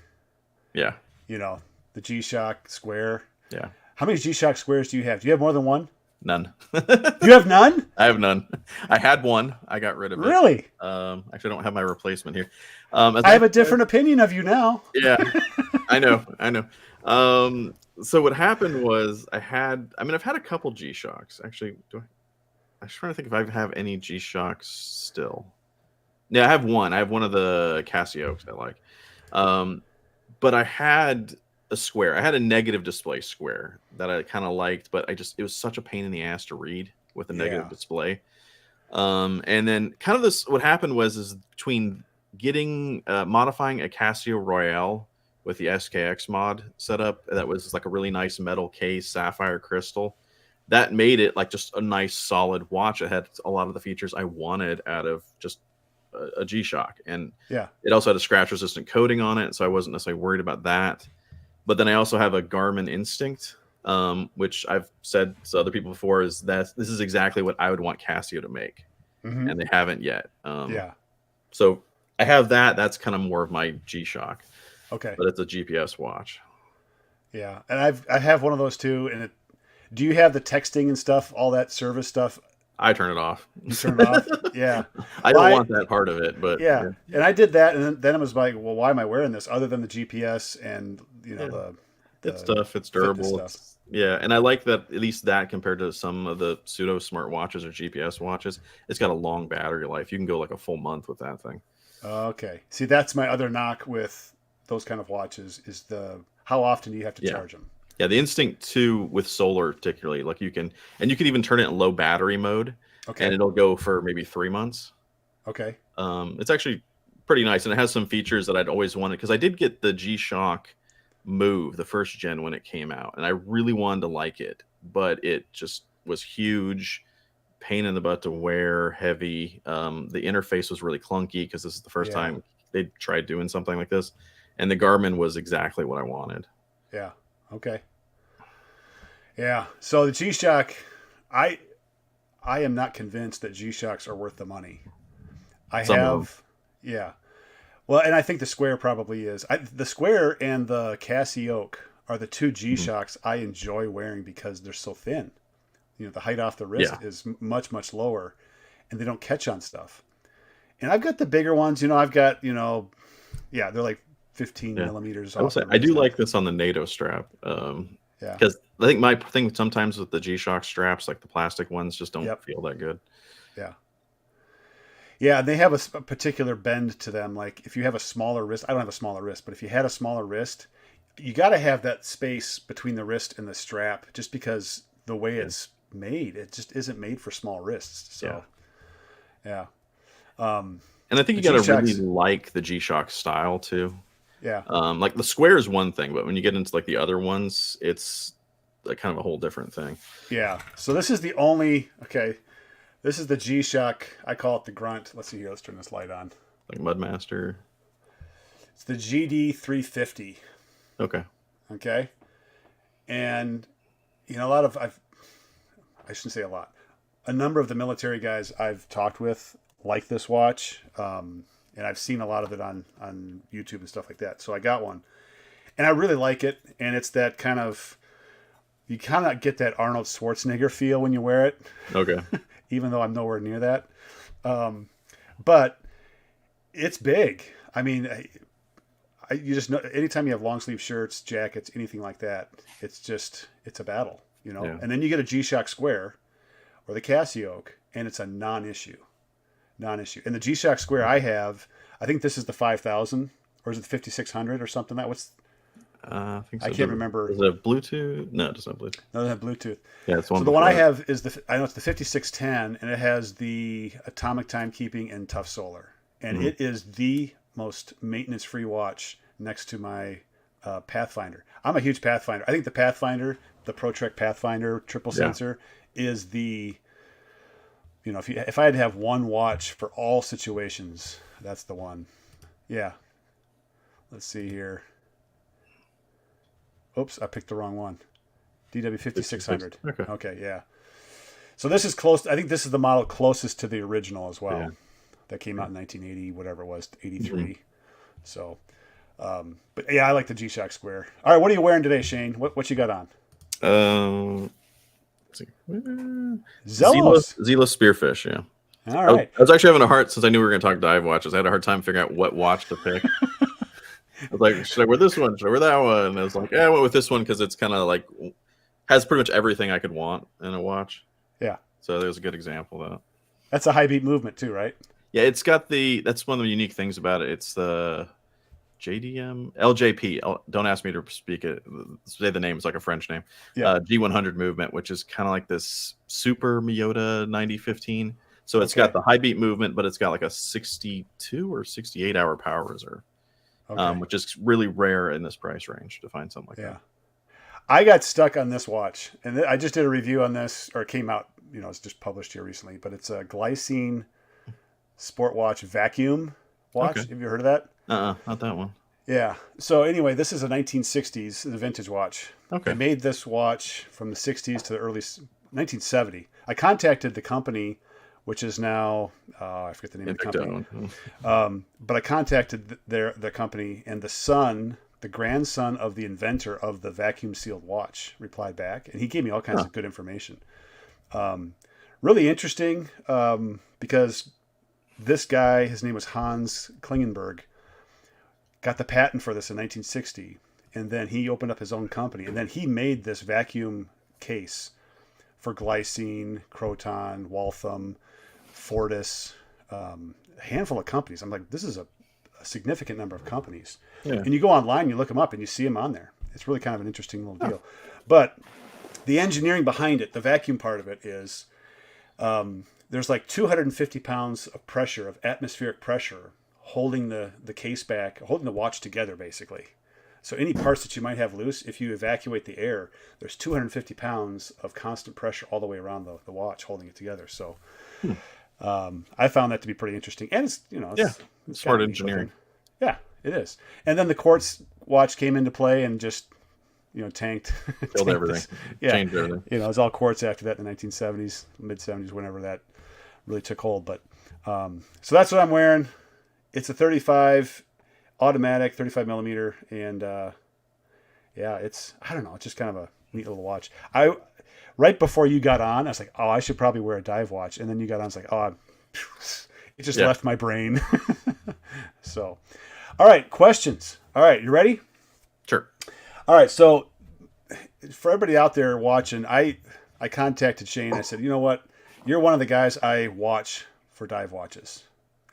Speaker 2: Yeah.
Speaker 1: The G-Shock Square.
Speaker 2: Yeah. How
Speaker 1: many G-Shock Squares do you have? Do you have more than one?
Speaker 2: None.
Speaker 1: You have none?
Speaker 2: I have none. I had one. I got rid of it.
Speaker 1: Really?
Speaker 2: Actually, I don't have my replacement here.
Speaker 1: I have a different opinion of you now.
Speaker 2: Yeah, I know. So what happened was I've had a couple G-Shocks. Actually, I'm trying to think if I have any G-Shocks still. Yeah, I have one. I have one of the Casios I like. But I had a square. I had a negative display square that I kind of liked, but it was such a pain in the ass to read with a negative display. And then kind of what happened was between getting modifying a Casio Royale with the SKX mod setup, that was like a really nice metal case, sapphire crystal, that made it like just a nice solid watch. It had a lot of the features I wanted out of just a G-Shock, and it also had a scratch resistant coating on it, so I wasn't necessarily worried about that. But then I also have a Garmin Instinct, which I've said to other people before, is that this is exactly what I would want Casio to make, and they haven't yet. So I have that. That's kind of more of my G-Shock,
Speaker 1: Okay.
Speaker 2: but it's a GPS watch.
Speaker 1: Yeah. And I have one of those too. And do you have the texting and stuff, all that service stuff?
Speaker 2: I turn it off.
Speaker 1: You turn it off? Yeah.
Speaker 2: I
Speaker 1: Well,
Speaker 2: don't want that part of it, but
Speaker 1: yeah.
Speaker 2: yeah.
Speaker 1: And I did that. And then it was like, well, why am I wearing this other than the GPS and,
Speaker 2: Yeah. It's
Speaker 1: the
Speaker 2: tough. It's
Speaker 1: fitness
Speaker 2: durable.
Speaker 1: stuff?
Speaker 2: Yeah, and I like that at least that compared to some of the pseudo smart watches or GPS watches, it's got a long battery life. You can go like a full month with that thing.
Speaker 1: Okay. See, that's my other knock with those kind of watches is how often do you have to
Speaker 2: Yeah.
Speaker 1: charge them?
Speaker 2: Yeah, the Instinct 2 with solar particularly, like you can even turn it in low battery mode,
Speaker 1: Okay.
Speaker 2: and it'll go for maybe 3 months.
Speaker 1: Okay.
Speaker 2: It's actually pretty nice, and it has some features that I'd always wanted because I did get the G-Shock Move, the first gen when it came out, and I really wanted to like it, but it just was huge, pain in the butt to wear, heavy. The interface was really clunky because this is the first time they tried doing something like this, and the Garmin was exactly what I wanted.
Speaker 1: Yeah. Okay. Yeah. So the G-Shock, I am not convinced that G-Shocks are worth the money.
Speaker 2: Some of them.
Speaker 1: Yeah. Well, and I think the Square probably is. The Square and the Casio are the two G-Shocks I enjoy wearing because they're so thin. The height off the wrist is much, much lower, and they don't catch on stuff. And I've got the bigger ones. I've got, they're like 15 millimeters
Speaker 2: I will
Speaker 1: off
Speaker 2: say,
Speaker 1: the
Speaker 2: I do
Speaker 1: wrist.
Speaker 2: like this on the NATO strap.
Speaker 1: Yeah.
Speaker 2: Because I think my thing sometimes with the G-Shock straps, like the plastic ones, just don't feel that good.
Speaker 1: Yeah. Yeah, they have a particular bend to them. Like if you have a smaller wrist, I don't have a smaller wrist, but if you had a smaller wrist, you got to have that space between the wrist and the strap just because the way it's made, it just isn't made for small wrists. So, yeah.
Speaker 2: And I think you got to really like the G-Shock style too.
Speaker 1: Yeah.
Speaker 2: Like the Square is one thing, but when you get into like the other ones, it's like kind of a whole different thing.
Speaker 1: Yeah. So this is the G-Shock. I call it the Grunt. Let's see here. Let's turn this light on.
Speaker 2: Like Mudmaster.
Speaker 1: It's the GD 350.
Speaker 2: Okay.
Speaker 1: Okay. And I shouldn't say a lot. A number of the military guys I've talked with like this watch. And I've seen a lot of it on YouTube and stuff like that. So I got one. And I really like it. And it's that you kind of get that Arnold Schwarzenegger feel when you wear it.
Speaker 2: Okay.
Speaker 1: Even though I'm nowhere near that. But it's big. I mean, you just know, anytime you have long sleeve shirts, jackets, anything like that, it's a battle,
Speaker 2: Yeah.
Speaker 1: And then you get a G-Shock Square or the Casio, and it's a non-issue. And the G-Shock Square I think this is the 5000 or is it the 5600 or something?
Speaker 2: I think so.
Speaker 1: I can't remember.
Speaker 2: Is it Bluetooth? No, it doesn't have Bluetooth.
Speaker 1: No, it doesn't have Bluetooth.
Speaker 2: Yeah, it's one.
Speaker 1: So the one I have is I know it's the 5610, and it has the atomic timekeeping and tough solar, and it is the most maintenance-free watch next to my Pathfinder. I'm a huge Pathfinder. I think the Pathfinder, the ProTrek Pathfinder triple sensor, is the if I had to have one watch for all situations, that's the one. Yeah. Let's see here. Oops, I picked the wrong one. DW 5600. Okay, yeah. So this is close. I think this is the model closest to the original as well. Yeah. That came out in 1980, whatever it was, 83. So, but yeah, I like the G-Shock Square. All right, what are you wearing today, Shane? What you got on?
Speaker 2: Let's see.
Speaker 1: Zelos
Speaker 2: Spearfish, yeah.
Speaker 1: All right.
Speaker 2: I was actually having a hard, since I knew we were going to talk dive watches, I had a hard time figuring out what watch to pick. I was like, should I wear this one? Should I wear that one? And I was like, I went with this one because it's kind of like, has pretty much everything I could want in a watch.
Speaker 1: Yeah.
Speaker 2: So there's a good example of that.
Speaker 1: That's a high beat movement too, right?
Speaker 2: Yeah, it's got that's one of the unique things about it. It's the LJP. Don't ask me to say the name. It's like a French name. Yeah. G100 movement, which is kind of like this super Miyota 9015. So it's got the high beat movement, but it's got like a 62 or 68 hour power reserve. Which is really rare in this price range to find something like that.
Speaker 1: I got stuck on this watch, and I just did a review on this, or it came out, it's just published here recently, but it's a Glycine Sport Watch vacuum watch. Have you heard of that?
Speaker 2: Not that one.
Speaker 1: Yeah. So anyway, this is a 1960s, a vintage watch.
Speaker 2: Okay.
Speaker 1: They made this watch from the 60s to the early 1970. I contacted the company which is now I forget the name of the company.
Speaker 2: Invicta.
Speaker 1: But I contacted the company, and the grandson of the inventor of the vacuum sealed watch, replied back, and he gave me all kinds of good information. Really interesting, because this guy, his name was Hans Klingenberg, got the patent for this in 1960, and then he opened up his own company, and then he made this vacuum case for Glycine, Croton, Waltham, Fortis, a handful of companies. I'm like, this is a significant number of companies.
Speaker 2: Yeah.
Speaker 1: And you go online, you look them up, and you see them on there. It's really kind of an interesting little deal. But the engineering behind it, the vacuum part of it is, there's like 250 pounds of pressure, of atmospheric pressure, holding the case back, holding the watch together, basically. So any parts that you might have loose, if you evacuate the air, there's 250 pounds of constant pressure all the way around the watch, holding it together. So I found that to be pretty interesting. And it's, it's
Speaker 2: smart engineering.
Speaker 1: Yeah, it is. And then the quartz watch came into play and just, tanked.
Speaker 2: Killed everything. Changed everything.
Speaker 1: It was all quartz after that in the 1970s, mid-70s, whenever that really took hold. But so that's what I'm wearing. It's a 35 automatic, 35 millimeter, and it's, I don't know, it's just kind of a neat little watch. Right before you got on, I was like, oh, I should probably wear a dive watch, and then you got on, it's like, oh, it just left my brain. So, all right, questions. All right, you ready?
Speaker 2: Sure.
Speaker 1: All right, so for everybody out there watching, I contacted Shane. I said, you know what? You're one of the guys I watch for dive watches.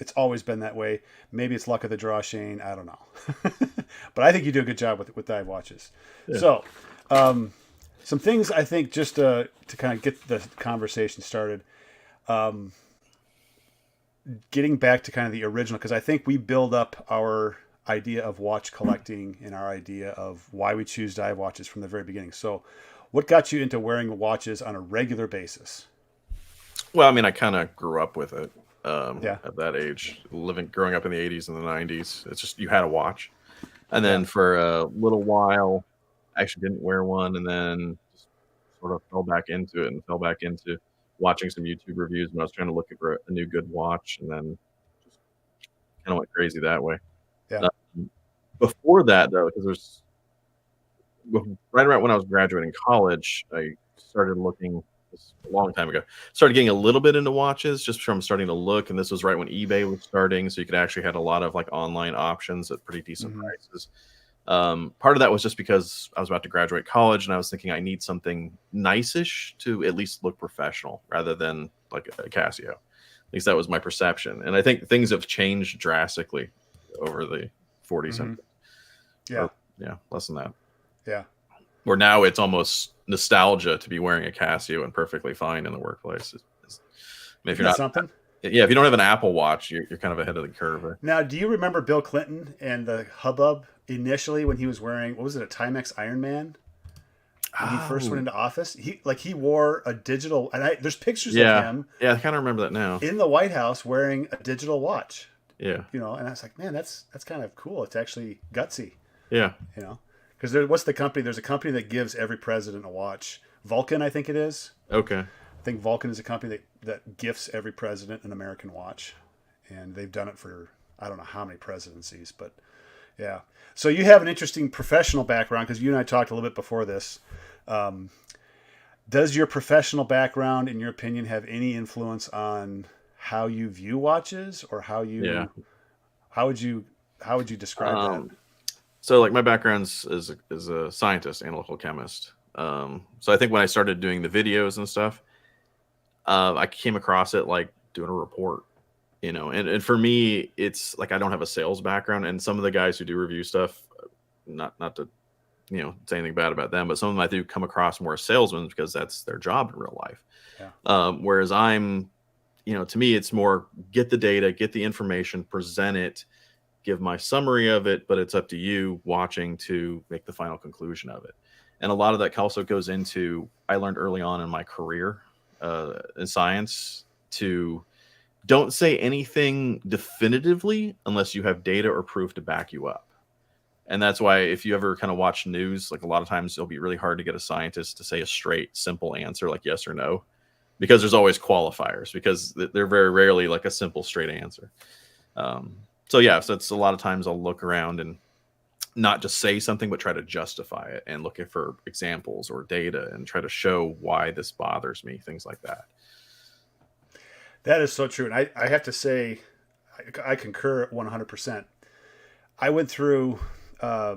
Speaker 1: It's always been that way. Maybe it's luck of the draw, Shane. I don't know. But I think you do a good job with dive watches. Yeah. So some things I think just to kind of get the conversation started, getting back to kind of the original, because I think we build up our idea of watch collecting and our idea of why we choose dive watches from the very beginning. So what got you into wearing watches on a regular basis?
Speaker 2: Well, I mean, I kind of grew up with it. At that age, growing up in the 80s and the 90s, it's just, you had a watch. And then for a little while, I actually didn't wear one, and then just sort of fell back into it and fell back into watching some YouTube reviews when I was trying to look for a new good watch, and then just kind of went crazy that way.
Speaker 1: Yeah.
Speaker 2: Before that, though, because right around when I was graduating college, I started looking, a long time ago, started getting a little bit into watches just from starting to look, and this was right when eBay was starting, so you could actually had a lot of like online options at pretty decent prices. Part of that was just because I was about to graduate college, and I was thinking I need something nice-ish to at least look professional rather than like a Casio. At least that was my perception, and I think things have changed drastically over the 40s. Less than that. Yeah. Where now it's almost nostalgia to be wearing a Casio and perfectly fine in the workplace. I mean, if you're not something, if you don't have an Apple Watch, you're kind of ahead of the curve. Right?
Speaker 1: Now, do you remember Bill Clinton and the hubbub initially when he was wearing, what was it, a Timex Iron Man? When he first went into office, he wore a digital, and there's pictures of him.
Speaker 2: Yeah, I kind of remember that now.
Speaker 1: In the White House wearing a digital watch.
Speaker 2: Yeah.
Speaker 1: And I was like, man, that's kind of cool. It's actually gutsy.
Speaker 2: Yeah.
Speaker 1: Because what's the company? There's a company that gives every president a watch. Vulcan, I think it is.
Speaker 2: Okay.
Speaker 1: I think Vulcan is a company that gifts every president an American watch. And they've done it for, I don't know how many presidencies, but yeah. So you have an interesting professional background, because you and I talked a little bit before this. Does your professional background, in your opinion, have any influence on how you view watches, or how would you describe that?
Speaker 2: So like my background is a scientist, analytical chemist. So I think when I started doing the videos and stuff, I came across it like doing a report, and for me, it's like, I don't have a sales background, and some of the guys who do review stuff, not to, say anything bad about them, but some of them I do come across more as salesmen because that's their job in real life. Yeah. Whereas I'm, to me, it's more get the data, get the information, present it, give my summary of it, but it's up to you watching to make the final conclusion of it. And a lot of that also goes into, I learned early on in my career in science to don't say anything definitively unless you have data or proof to back you up. And that's why if you ever kind of watch news, like a lot of times it'll be really hard to get a scientist to say a straight, simple answer like yes or no, because there's always qualifiers, because they're very rarely like a simple straight answer. So yeah, so it's a lot of times I'll look around and not just say something, but try to justify it and looking for examples or data and try to show why this bothers me, things like that.
Speaker 1: That is so true. And I have to say, I concur 100%. I went through, I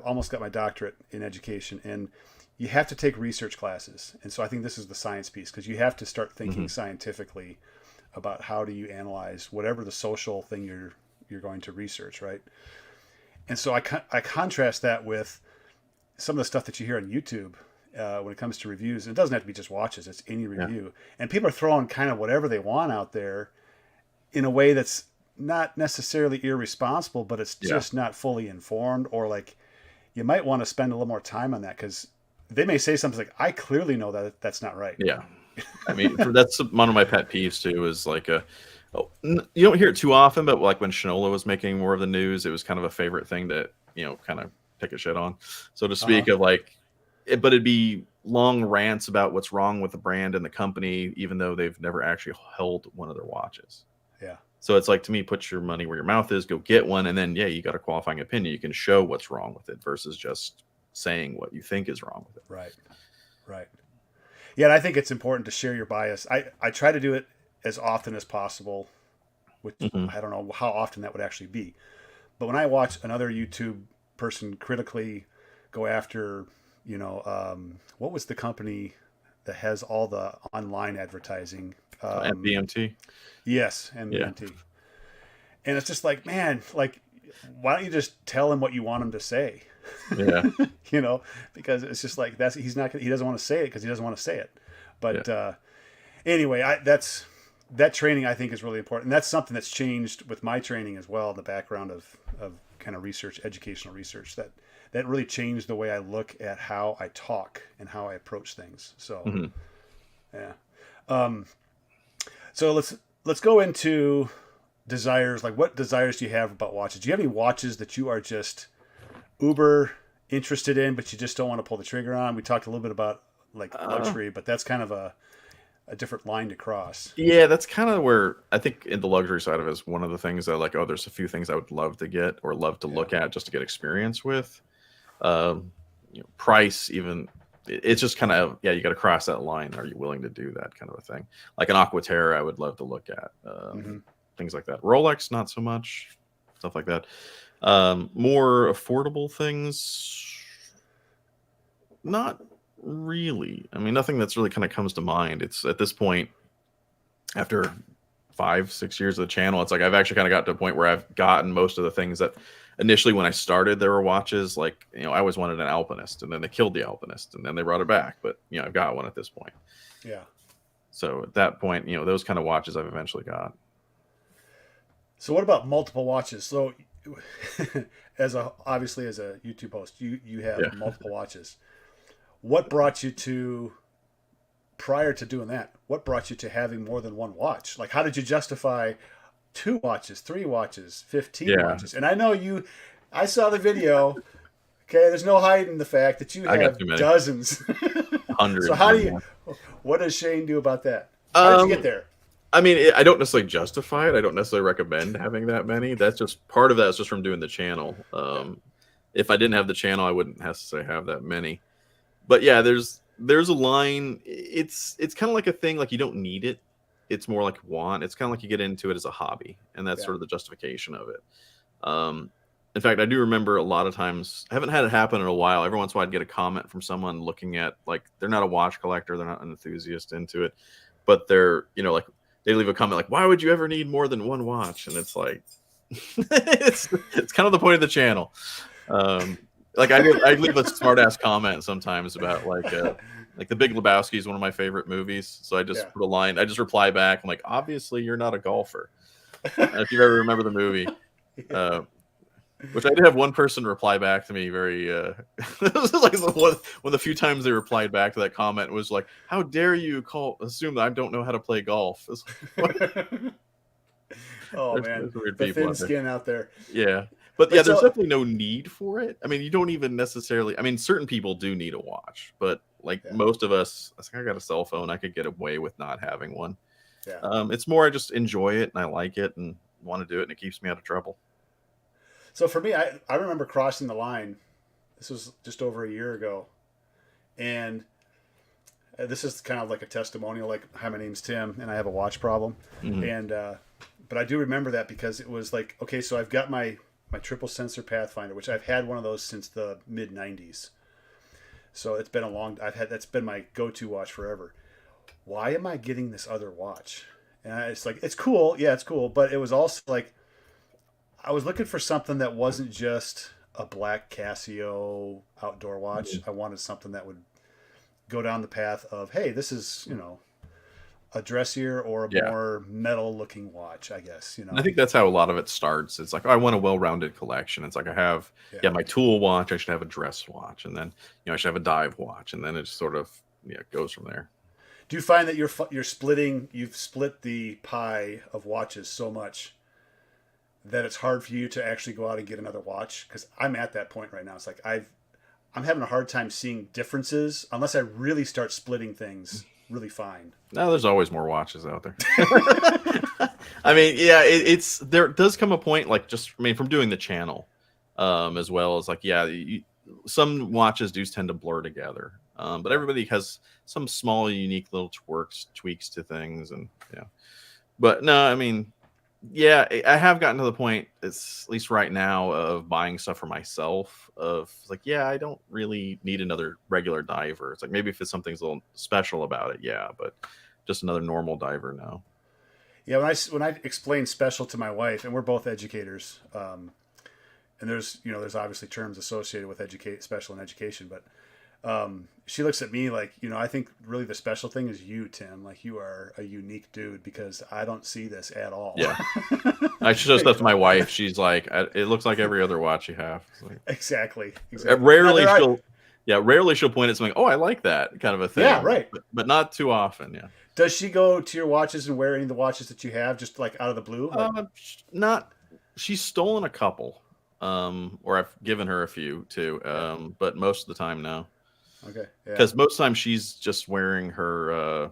Speaker 1: almost got my doctorate in education, and you have to take research classes. And so I think this is the science piece, because you have to start thinking scientifically about how do you analyze whatever the social thing you're going to research, right? And so I contrast that with some of the stuff that you hear on YouTube when it comes to reviews. And it doesn't have to be just watches; it's any review. And people are throwing kind of whatever they want out there in a way that's not necessarily irresponsible, but it's just not fully informed. Or like, you might want to spend a little more time on that, because they may say something like, "I clearly know that that's not right."
Speaker 2: Yeah, I mean, that's one of my pet peeves too. Is like you don't hear it too often, but like when Shinola was making more of the news, it was kind of a favorite thing to, kind of pick a shit on, so to speak, of like, but it'd be long rants about what's wrong with the brand and the company, even though they've never actually held one of their watches.
Speaker 1: Yeah.
Speaker 2: So it's like, to me, put your money where your mouth is, go get one. And then, you got a qualifying opinion. You can show what's wrong with it versus just saying what you think is wrong with it.
Speaker 1: Right. Right. Yeah. And I think it's important to share your bias. I try to do it as often as possible, which I don't know how often that would actually be. But when I watch another YouTube person critically go after, what was the company that has all the online advertising?
Speaker 2: BMT.
Speaker 1: Yes, MBMT. Yeah. And it's just like, man, like, why don't you just tell him what you want him to say?
Speaker 2: Yeah.
Speaker 1: Because it's just like, he doesn't want to say it because he doesn't want to say it. But anyway, that training I think is really important. And that's something that's changed with my training as well, the background of kind of research, educational research, that really changed the way I look at how I talk and how I approach things. So, yeah. So let's go into desires. Like, what desires do you have about watches? Do you have any watches that you are just uber interested in, but you just don't want to pull the trigger on? We talked a little bit about like luxury, but that's kind of a different line to cross.
Speaker 2: Yeah, that's kind of where I think in the luxury side of it is one of the things that, like, there's a few things I would love to get or love to look at just to get experience with. Price, even, it's just kind of, you got to cross that line. Are you willing to do that kind of a thing? Like an Aquaterra, I would love to look at. Things like that. Rolex, not so much. Stuff like that. More affordable things, not really. I mean, nothing that's really kind of comes to mind. It's at this point, after 5-6 years of the channel, it's like I've actually kind of got to a point where I've gotten most of the things that initially when I started, there were watches like, I always wanted an Alpinist, and then they killed the Alpinist, and then they brought it back. But, I've got one at this point.
Speaker 1: Yeah.
Speaker 2: So at that point, those kind of watches I've eventually got.
Speaker 1: So what about multiple watches? So obviously as a YouTube host, you have multiple watches. What brought you to, prior to doing that, what brought you to having more than one watch? Like, how did you justify 2 watches, 3 watches, 15 watches? And I know I saw the video. Okay, there's no hiding the fact that you have dozens.
Speaker 2: Hundreds.
Speaker 1: So what does Shane do about that? How did you get there?
Speaker 2: I mean, I don't necessarily justify it. I don't necessarily recommend having that many. That's just part of that is just from doing the channel. If I didn't have the channel, I wouldn't necessarily have that many. But yeah, there's a line. It's kind of like a thing, like you don't need it. It's more like want. It's kind of like you get into it as a hobby, and that's sort of the justification of it. In fact, I do remember a lot of times, I haven't had it happen in a while. Every once in a while I'd get a comment from someone looking at, like, they're not a watch collector, they're not an enthusiast into it, but they're, like, they leave a comment like, why would you ever need more than one watch? And it's like, it's kind of the point of the channel. Like I leave a smart ass comment sometimes about like The Big Lebowski is one of my favorite movies. So I just put a line, I just reply back. I'm like, obviously you're not a golfer. If you ever remember the movie, which I did have one person reply back to me very, it was like one of the few times they replied back to that comment was like, how dare you assume that I don't know how to play golf?
Speaker 1: Oh man, the thin skin out there.
Speaker 2: Yeah. But yeah, there's definitely no need for it. I mean, you don't even necessarily. I mean, certain people do need a watch, but like most of us, I think I got a cell phone. I could get away with not having one.
Speaker 1: Yeah.
Speaker 2: It's more I just enjoy it and I like it and want to do it, and it keeps me out of trouble.
Speaker 1: So for me, I remember crossing the line. This was just over a year ago, and this is kind of like a testimonial. Like, hi, my name's Tim, and I have a watch problem, and but I do remember that because it was like, okay, so I've got my triple sensor Pathfinder, which I've had one of those since the mid '90s. So it's been that's been my go-to watch forever. Why am I getting this other watch? And it's like, it's cool, yeah, it's cool, but it was also like, I was looking for something that wasn't just a black Casio outdoor watch. I wanted something that would go down the path of, hey, this is, a dressier or a more metal looking watch, I guess.
Speaker 2: I think that's how a lot of it starts. It's like, oh, I want a well-rounded collection. It's like I have my tool watch, I should have a dress watch, and then I should have a dive watch, and then it just sort of goes from there.
Speaker 1: Do you find that you've split the pie of watches so much that it's hard for you to actually go out and get another watch? Because I'm at that point right now. It's like I'm having a hard time seeing differences unless I really start splitting things really fine.
Speaker 2: No, there's always more watches out there. I mean, yeah, there does come a point, like, just, I mean, from doing the channel, as well as like, some watches do tend to blur together. But everybody has some small, unique little tweaks to things, and But no, I mean, I have gotten to the point, it's at least right now, of buying stuff for myself. Of like, I don't really need another regular diver. It's like, maybe if it's something's a little special about it, but just another normal diver, no.
Speaker 1: Yeah, when I explain special to my wife, and we're both educators, and there's obviously terms associated with special and education, but she looks at me like, I think really the special thing is you, Tim. Like, you are a unique dude because I don't see this at all.
Speaker 2: Yeah. I show stuff to my wife. She's like, it looks like every other watch you have. Like,
Speaker 1: exactly.
Speaker 2: Rarely she'll point at something, oh, I like that, kind of a thing.
Speaker 1: Yeah, right.
Speaker 2: But not too often, yeah.
Speaker 1: Does she go to your watches and wear any of the watches that you have, just like out of the blue?
Speaker 2: Not. She's stolen a couple, or I've given her a few too. But most of the time, no.
Speaker 1: Okay.
Speaker 2: Because most of the time she's just wearing her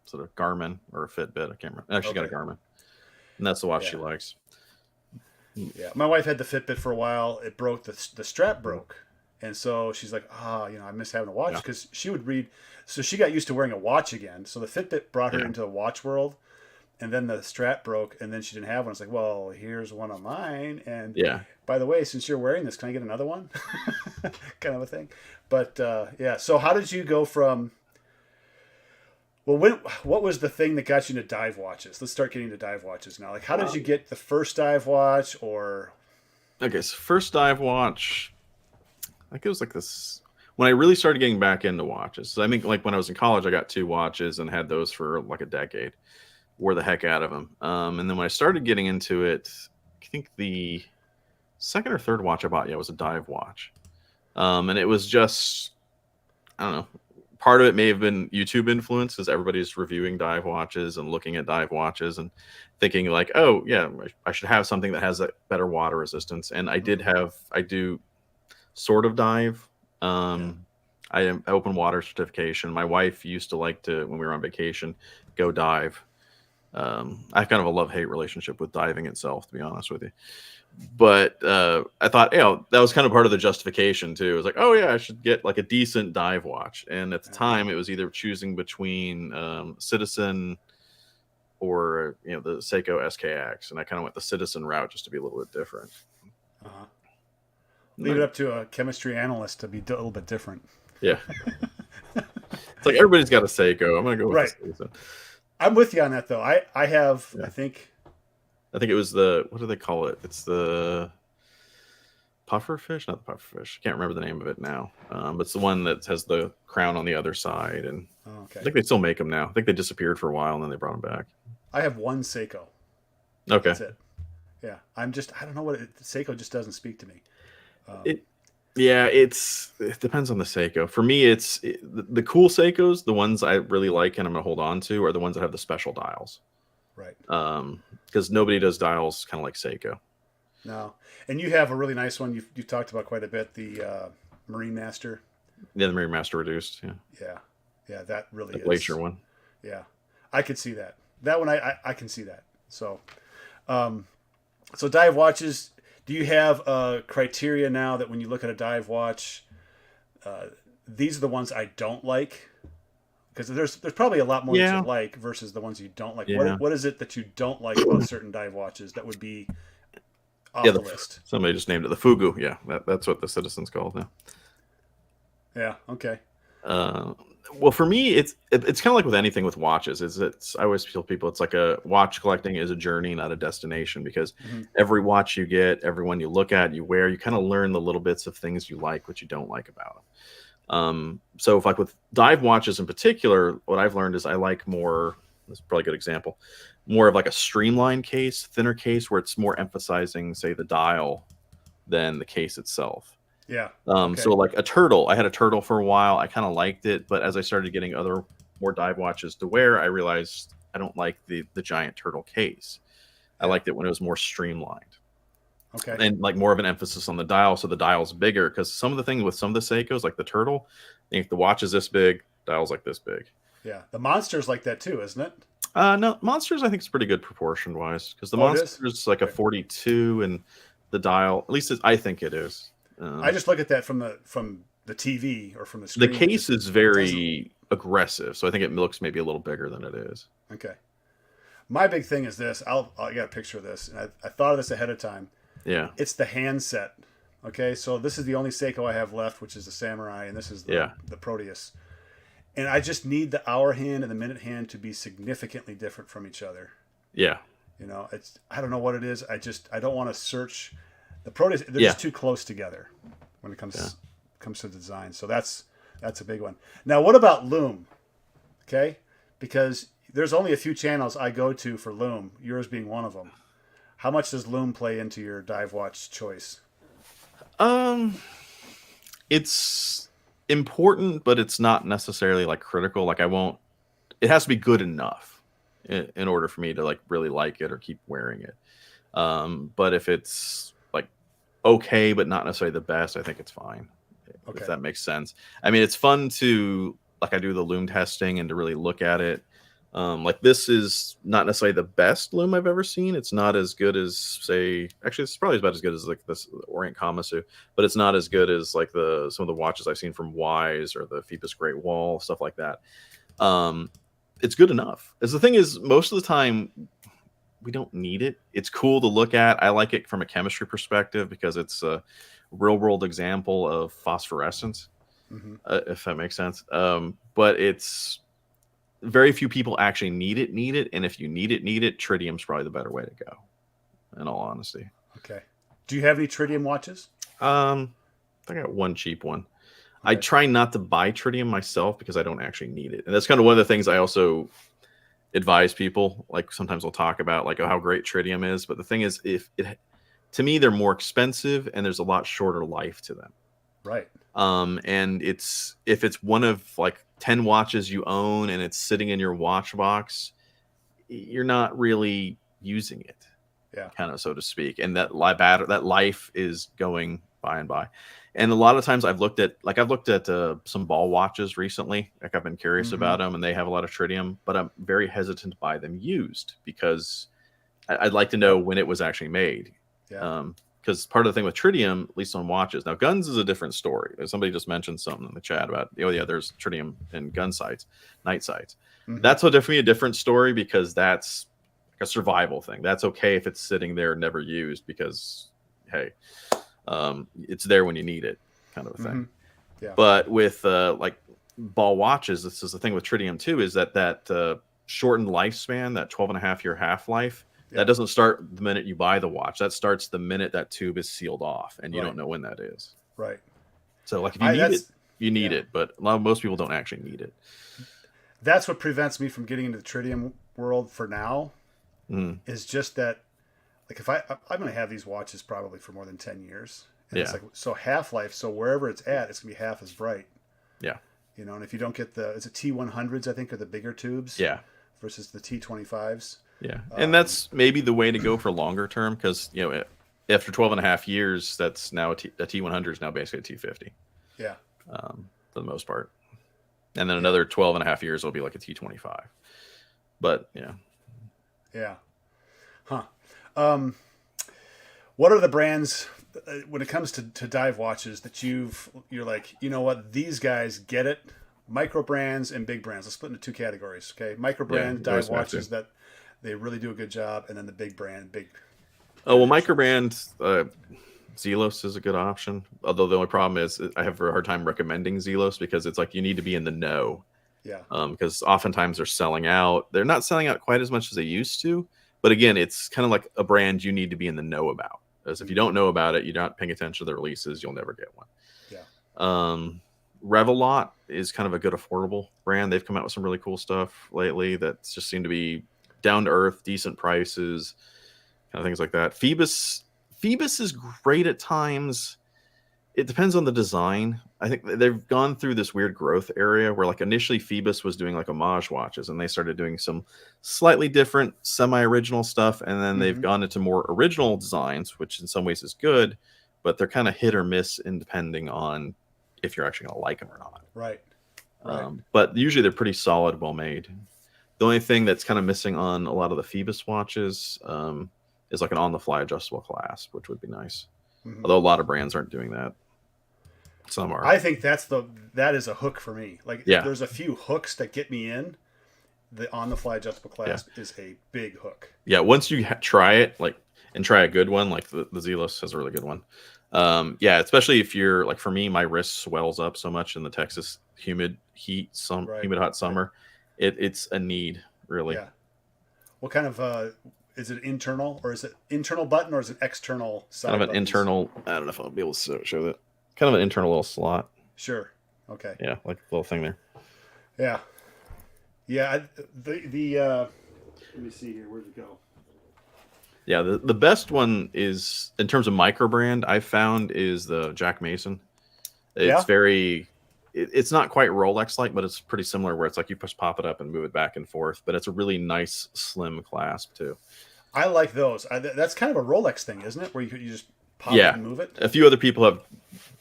Speaker 2: sort of Garmin or a Fitbit. I can't remember. No, she's got a Garmin, and that's the watch she likes.
Speaker 1: Yeah, my wife had the Fitbit for a while. It broke. The strap broke, and so she's like, I miss having a watch, because she would read. So she got used to wearing a watch again. So the Fitbit brought her into the watch world, and then the strap broke, and then she didn't have one. It's like, well, here's one of mine, and by the way, since you're wearing this, can I get another one? Kind of a thing. But so how did you go from? Well, what was the thing that got you into dive watches? Let's start getting into dive watches now. Like, how did you get the first dive watch, or?
Speaker 2: Okay, so first dive watch, I think it was like this when I really started getting back into watches. So I think like when I was in college, I got 2 watches and had those for like a decade. Wore the heck out of them. And then when I started getting into it, I think the second or third watch I bought, was a dive watch. And it was just, I don't know, part of it may have been YouTube influence, as everybody's reviewing dive watches and looking at dive watches and thinking like, oh yeah, I should have something that has a better water resistance. And I do sort of dive. I am open water certification. My wife used to like to, when we were on vacation, go dive. I've kind of a love-hate relationship with diving itself, to be honest with you. But I thought, that was kind of part of the justification too. It was like, oh yeah, I should get like a decent dive watch. And at the time, it was either choosing between Citizen or the Seiko SKX, and I kind of went the Citizen route just to be a little bit different.
Speaker 1: Leave it up to a chemistry analyst to be a little bit different.
Speaker 2: Yeah, it's like everybody's got a Seiko. I'm gonna go with the Citizen.
Speaker 1: I'm with you on that though. I have I think
Speaker 2: it was the, what do they call it? It's the pufferfish, not the pufferfish. I can't remember the name of it now. But it's the one that has the crown on the other side, and I think they still make them now. I think they disappeared for a while and then they brought them back.
Speaker 1: I have one Seiko.
Speaker 2: Okay,
Speaker 1: that's it. Yeah, I don't know Seiko just doesn't speak to me.
Speaker 2: It depends on the Seiko. For me, the cool Seikos, the ones I really like and I'm gonna hold on to, are the ones that have the special dials.
Speaker 1: Right.
Speaker 2: Because nobody does dials kind of like Seiko.
Speaker 1: No. And you have a really nice one you've talked about quite a bit, the Marine Master.
Speaker 2: Yeah, the Mirror Master reduced. Yeah,
Speaker 1: Yeah. Yeah, that really
Speaker 2: the Glacier
Speaker 1: is.
Speaker 2: one.
Speaker 1: Yeah. I could see that. That one I can see that. So um so dive watches, do you have a criteria now that when you look at a dive watch, uh, these are the ones I don't like? Because there's probably a lot more that you
Speaker 2: Yeah,
Speaker 1: like versus the ones you don't like.
Speaker 2: yeah,
Speaker 1: What is it that you don't like about certain dive watches that would be
Speaker 2: yeah.
Speaker 1: off the list?
Speaker 2: Somebody just named it the Fugu. Yeah, that's what the Citizen's called now.
Speaker 1: Yeah. Okay.
Speaker 2: Uh, well, for me, it's kind of like with anything with watches. Is it's I always tell people it's like a watch collecting is a journey, not a destination. Because
Speaker 1: Hmm.
Speaker 2: every watch you get, every one you look at, you wear, you kind of learn the little bits of things you like, what you don't like about them. So if like with dive watches in particular, what I've learned is I like more. This is probably a good example. More of like a streamlined case, thinner case, where it's more emphasizing, say, the dial than the case itself.
Speaker 1: Yeah.
Speaker 2: So
Speaker 1: Okay.
Speaker 2: like a turtle, I had a turtle for a while. I kind of liked it, but as I started getting other more dive watches to wear, I realized I don't like the giant turtle case. I
Speaker 1: Yeah.
Speaker 2: liked it when it was more streamlined
Speaker 1: Okay.
Speaker 2: and like more of an emphasis on the dial, so the dial's bigger. Because some of the things with some of the Seikos, like the turtle, I think the watch is this big, dial's like this big.
Speaker 1: Yeah. The monster's like that too, isn't it?
Speaker 2: No, Monsters I think is pretty good proportion wise because the
Speaker 1: Oh, it is.
Speaker 2: Monster is like a
Speaker 1: Okay.
Speaker 2: 42 and the dial, at least I think it is.
Speaker 1: I just look at that from the TV or from the
Speaker 2: The
Speaker 1: screen.
Speaker 2: case is
Speaker 1: It doesn't.
Speaker 2: very aggressive, so I think it looks maybe a little bigger than it is.
Speaker 1: Okay. My big thing is this. I got a picture of this, and I thought of this ahead of time.
Speaker 2: Yeah,
Speaker 1: It's the handset. Okay, so this is the only Seiko I have left, which is the Samurai, and this is
Speaker 2: yeah,
Speaker 1: the Proteus. And I just need the hour hand and the minute hand to be significantly different from each other.
Speaker 2: yeah,
Speaker 1: You know, it's I don't know what it is. I don't want to search the Proteus. They're
Speaker 2: yeah,
Speaker 1: just too close together when it
Speaker 2: yeah.
Speaker 1: comes to design. So that's a big one. Now, what about Loom? Okay, because there's only a few channels I go to for Loom. Yours being one of them. How much does Loom play into your dive watch choice?
Speaker 2: Um, it's important, but it's not necessarily like critical. Like I won't. It has to be good enough in order for me to like really like it or keep wearing it. But if it's like okay, but not necessarily the best, I think it's fine. If
Speaker 1: Okay.
Speaker 2: that makes sense. I mean, it's fun to like I do the loom testing and to really look at it. Like this is not necessarily the best loom I've ever seen. It's not as good as say, actually, it's probably about as good as like this Orient Kamasu, but it's not as good as like the some of the watches I've seen from Wise or the Phoebus Great Wall, stuff like that. Um, it's good enough. As the thing is, most of the time we don't need it. It's cool to look at. I like it from a chemistry perspective because it's a real world example of phosphorescence,
Speaker 1: Hmm.
Speaker 2: if that makes sense. But it's very few people actually need it. And if you need it, tritium's probably the better way to go, in all honesty.
Speaker 1: Okay. Do you have any tritium watches?
Speaker 2: I got one cheap one. I
Speaker 1: Okay.
Speaker 2: try not to buy tritium myself because I don't actually need it. And that's kind of one of the things I also advise people. Like sometimes we'll talk about like, oh, how great tritium is. But the thing is, if it to me, they're more expensive and there's a lot shorter life to them.
Speaker 1: Right.
Speaker 2: And it's if it's one of like 10 watches you own and it's sitting in your watch box, you're not really using it,
Speaker 1: Yeah.
Speaker 2: kind of so to speak. And that that life is going by and by. And a lot of times I've looked at some ball watches recently. Like I've been curious
Speaker 1: Hmm.
Speaker 2: about them and they have a lot of tritium, but I'm very hesitant to buy them used because I'd like to know
Speaker 1: Yep.
Speaker 2: when it was actually made.
Speaker 1: Yeah.
Speaker 2: Because part of the thing with tritium, at least on watches, now guns is a different story. Somebody just mentioned something in the chat about, oh yeah, there's tritium in gun sights, night sights.
Speaker 1: Hmm.
Speaker 2: That's definitely a different story because that's like a survival thing. That's okay if it's sitting there never used because hey, it's there when you need it, kind of a
Speaker 1: Hmm.
Speaker 2: thing.
Speaker 1: Yeah.
Speaker 2: But with like ball watches, this is the thing with tritium too, is that shortened lifespan, that 12.5 year half-life, that
Speaker 1: Yeah.
Speaker 2: doesn't start the minute you buy the watch. That starts the minute that tube is sealed off, and you
Speaker 1: Right.
Speaker 2: don't know when that is.
Speaker 1: Right.
Speaker 2: So, like, if you
Speaker 1: I
Speaker 2: need it,
Speaker 1: that's
Speaker 2: you need
Speaker 1: yeah.
Speaker 2: it, but most people don't actually need it.
Speaker 1: That's what prevents me from getting into the tritium world for now.
Speaker 2: Mm,
Speaker 1: Is just that like if I'm going to have these watches probably for more than 10 years, and it's
Speaker 2: yeah,
Speaker 1: like so half life. So wherever it's at, it's going to be half as bright.
Speaker 2: yeah,
Speaker 1: You know, and if you don't get the, it's a T100s, I think, are the bigger tubes
Speaker 2: yeah,
Speaker 1: versus the T25s.
Speaker 2: yeah. And
Speaker 1: Um,
Speaker 2: that's maybe the way to go for longer term because after 12 and a half years, that's now a T100 is now basically a T50.
Speaker 1: Yeah.
Speaker 2: For the most part. And then another 12 and a half years will be like a T25. But yeah.
Speaker 1: Yeah. Huh. What are the brands when it comes to dive watches that you're like, you know what, these guys get it? Micro brands and big brands. Let's split into two categories. Okay. Micro brand dive watches that they really do a good job, and then the big brand,
Speaker 2: Oh, well, micro brand, Zelos is a good option. Although the only problem is I have a hard time recommending Zelos because it's like you need to be in the know.
Speaker 1: Yeah.
Speaker 2: Because oftentimes they're selling out. They're not selling out quite as much as they used to. But again, it's kind of like a brand you need to be in the know about. Because if you don't know about it, you're not paying attention to the releases, you'll never get one.
Speaker 1: Yeah.
Speaker 2: Revelot is kind of a good affordable brand. They've come out with some really cool stuff lately that just seem to be down to earth, decent prices, kind of things like that. Phoebus is great at times. It depends on the design. I think they've gone through this weird growth area where like initially Phoebus was doing like homage watches, and they started doing some slightly different semi-original stuff, and then they've gone into more original designs, which in some ways is good, but they're kind of hit or miss in depending on if you're actually going to like them or not.
Speaker 1: Right.
Speaker 2: But usually they're pretty solid, well made. The only thing that's kind of missing on a lot of the Phoebus watches is like an on-the-fly adjustable clasp, which would be nice. Although a lot of brands aren't doing that. Some are.
Speaker 1: I think that is a hook for me. Like, there's a few hooks that get me in. The on-the-fly adjustable clasp is a big hook.
Speaker 2: Yeah, once you try it, like, and try a good one, like the Zelos has a really good one. Yeah, especially if you're like, for me, my wrist swells up so much in the Texas humid hot summer. It's a need, really.
Speaker 1: Yeah. What kind of is it internal, or is it internal button, or is it external side?
Speaker 2: Kind of an
Speaker 1: buttons?
Speaker 2: internal. I don't know if I'll be able to show that. Kind of an internal little slot.
Speaker 1: Sure. Okay.
Speaker 2: Yeah, like a little thing there.
Speaker 1: Yeah. Yeah. Let me see here. Where'd it go?
Speaker 2: Yeah, the best one is, in terms of micro brand, I found is the Jack Mason. It's it's not quite Rolex like, but it's pretty similar where it's like you just pop it up and move it back and forth. But it's a really nice slim clasp too.
Speaker 1: I like those. That's kind of a Rolex thing, isn't it? Where you just pop it and move it.
Speaker 2: A few other people have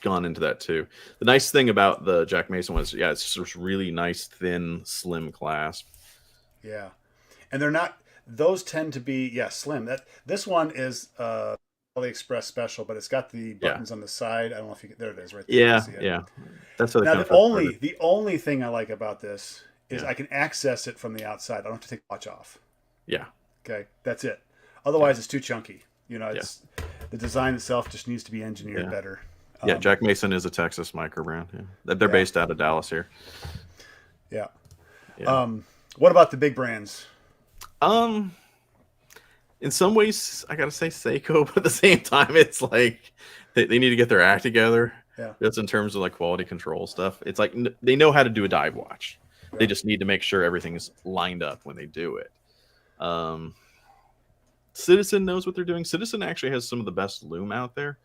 Speaker 2: gone into that too. The nice thing about the Jack Mason one is, it's just this really nice, thin, slim clasp.
Speaker 1: Yeah, and they're not. Those tend to be slim. This one is AliExpress special, but it's got the buttons on the side. I don't know if there it is right there.
Speaker 2: Yeah. That's what.
Speaker 1: Now the only thing I like about this is I can access it from the outside. I don't have to take the watch off.
Speaker 2: Yeah.
Speaker 1: Okay, that's it. Otherwise, it's too chunky. It's the design itself just needs to be engineered better.
Speaker 2: Jack Mason is a Texas micro brand. Yeah. They're based out of Dallas here.
Speaker 1: Yeah. What about the big brands?
Speaker 2: In some ways, I gotta say Seiko, but at the same time, it's like they need to get their act together.
Speaker 1: Yeah.
Speaker 2: That's in terms of like quality control stuff. It's like they know how to do a dive watch. Yeah. They just need to make sure everything's lined up when they do it. Citizen knows what they're doing. Citizen actually has some of the best loom out there,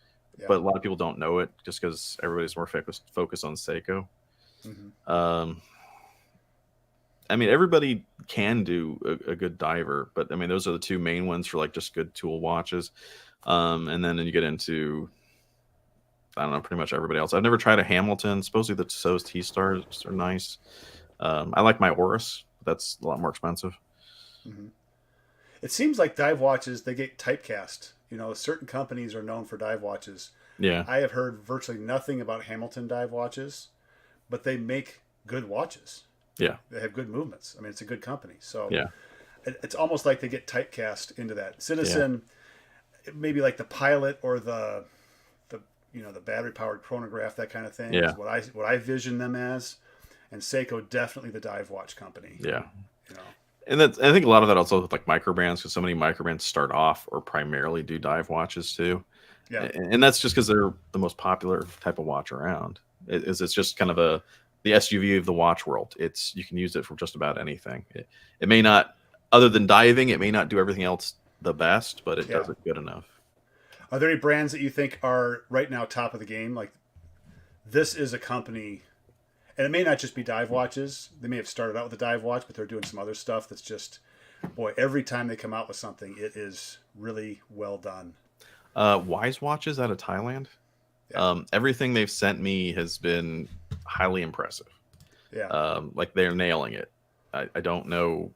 Speaker 2: but a lot of people don't know it just because everybody's more focused on Seiko. I mean, everybody can do a good diver, but I mean, those are the two main ones for like just good tool watches. And then you get into, I don't know, pretty much everybody else. I've never tried a Hamilton. Supposedly the Tissot's T-Stars are nice. I like my Oris. That's a lot more expensive.
Speaker 1: It seems like dive watches, they get typecast. Certain companies are known for dive watches.
Speaker 2: Yeah.
Speaker 1: I have heard virtually nothing about Hamilton dive watches, but they make good watches.
Speaker 2: Yeah.
Speaker 1: They have good movements. I mean, it's a good company. So it's almost like they get typecast into that. Citizen, maybe like the Pilot or the battery powered chronograph, that kind of thing is what I vision them as. And Seiko, definitely the dive watch company.
Speaker 2: Yeah. And I think a lot of that also with like micro brands, because so many micro brands start off or primarily do dive watches too. Yeah. And that's just because they're the most popular type of watch around. It's just kind of the SUV of the watch world. You can use it for just about anything. It may not, other than diving, it may not do everything else the best, but it does it good enough.
Speaker 1: Are there any brands that you think are right now top of the game? Like, this is a company, and it may not just be dive watches. They may have started out with a dive watch, but they're doing some other stuff that's just, boy, every time they come out with something, it is really well done.
Speaker 2: Wise watches out of Thailand.
Speaker 1: Yeah.
Speaker 2: Everything they've sent me has been highly impressive.
Speaker 1: Yeah.
Speaker 2: Like they're nailing it. I don't know.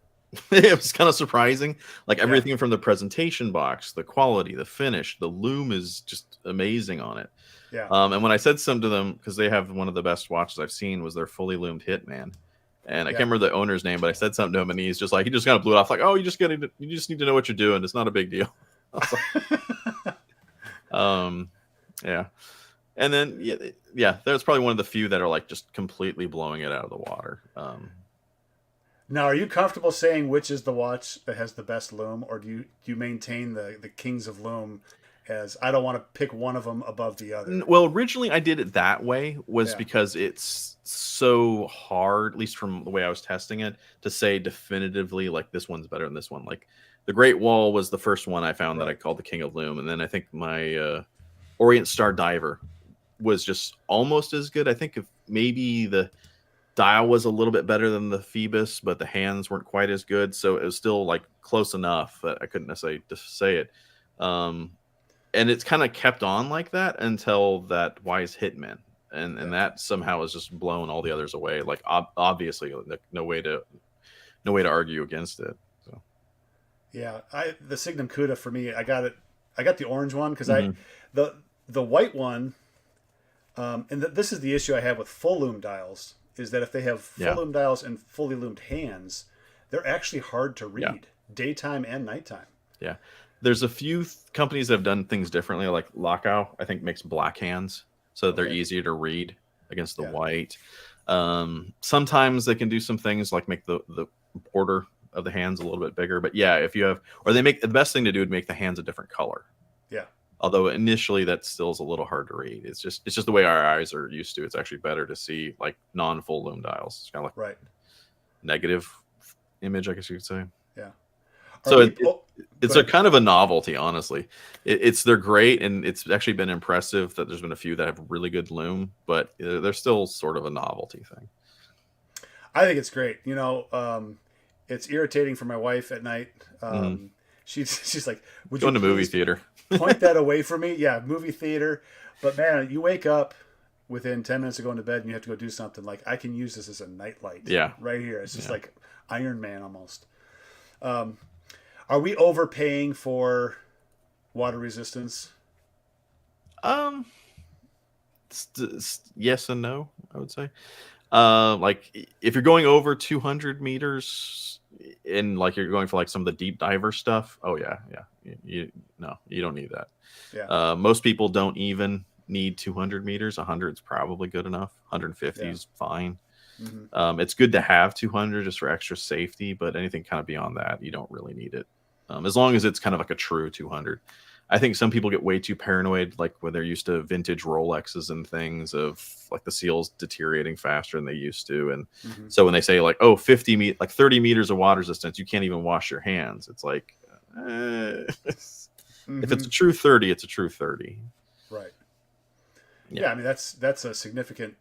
Speaker 2: It was kind of surprising. Like
Speaker 1: Yeah.
Speaker 2: everything from the presentation box, the quality, the finish, the loom is just amazing on it.
Speaker 1: Yeah.
Speaker 2: And when I said some to them, because they have one of the best watches I've seen, was their fully loomed Hitman. And I
Speaker 1: Yeah.
Speaker 2: can't remember the owner's name, but I said something to him, and he just kind of blew it off, like, "Oh, you just need to know what you're doing. It's not a big deal." I was like, yeah. And then yeah, that's probably one of the few that are like just completely blowing it out of the water.
Speaker 1: Now, are you comfortable saying which is the watch that has the best loom, or do you maintain the kings of loom as I don't want to pick one of them above the other?
Speaker 2: Well, originally I did it that way was
Speaker 1: Yeah.
Speaker 2: because it's so hard, at least from the way I was testing it, to say definitively like this one's better than this one. Like the Great Wall was the first one I found that I
Speaker 1: Right.
Speaker 2: called the King of Loom, and then I think my Orient Star Diver was just almost as good. I think if maybe the dial was a little bit better than the Phoebus, but the hands weren't quite as good, so it was still like close enough that I couldn't necessarily just say it. Um, and it's kind of kept on like that until that Wise Hitman, and
Speaker 1: Yeah.
Speaker 2: that somehow has just blown all the others away. Like obviously, like, no way to argue against it. So
Speaker 1: Yeah. The Signum Cuda for me, I got it. I got the orange one because
Speaker 2: Mhm.
Speaker 1: the white one, and this is the issue I have with full loom dials is that if they have full
Speaker 2: Yeah,
Speaker 1: loom dials and fully loomed hands, they're actually hard to
Speaker 2: yeah,
Speaker 1: read daytime and nighttime.
Speaker 2: yeah. There's a few companies that have done things differently. Like Lockow, I think makes black hands so that they're
Speaker 1: Okay.
Speaker 2: easier to read against the
Speaker 1: Yeah.
Speaker 2: white. Sometimes they can do some things like make the border of the hands a little bit bigger. But yeah, if you have, or they make the best thing to do would make the hands a different color.
Speaker 1: Yeah.
Speaker 2: Although initially that still is a little hard to read. It's just the way our eyes are used to. It's actually better to see like non-full loom dials. It's kind of like
Speaker 1: Right.
Speaker 2: negative image, I guess you could say.
Speaker 1: Yeah. Are
Speaker 2: So
Speaker 1: we?
Speaker 2: it,
Speaker 1: Oh, go
Speaker 2: it's a
Speaker 1: ahead.
Speaker 2: kind of a novelty, honestly. They're great, and it's actually been impressive that there's been a few that have really good loom, but they're still sort of a novelty thing.
Speaker 1: I think it's great. It's irritating for my wife at night.
Speaker 2: Mm-hmm.
Speaker 1: She's like, "Would you
Speaker 2: Going to movie
Speaker 1: please
Speaker 2: theater.
Speaker 1: point that away from me?" Yeah, movie theater. But man, you wake up within 10 minutes of going to bed and you have to go do something. Like I can use this as a nightlight.
Speaker 2: Yeah,
Speaker 1: Right here. It's just
Speaker 2: yeah.
Speaker 1: like Iron Man almost. Are we overpaying for water resistance?
Speaker 2: Um, yes and no, I would say. Like if you're going over 200 meters and like you're going for like some of the deep diver stuff, oh yeah, yeah. No, you don't need that.
Speaker 1: Yeah.
Speaker 2: Most people don't even need 200 meters. 100 is probably good enough. 150
Speaker 1: Yeah.
Speaker 2: is fine.
Speaker 1: Hmm.
Speaker 2: It's good to have 200 just for extra safety, but anything kind of beyond that, you don't really need it. As long as it's kind of like a true 200. I think some people get way too paranoid, like when they're used to vintage Rolexes and things of like the seals deteriorating faster than they used to. And
Speaker 1: Hmm.
Speaker 2: so when they say like, oh, 30 meters of water resistance, you can't even wash your hands. It's like, if it's
Speaker 1: Hmm.
Speaker 2: a true 30, it's a true 30.
Speaker 1: Right.
Speaker 2: Yeah.
Speaker 1: Yeah. I mean, that's a significant,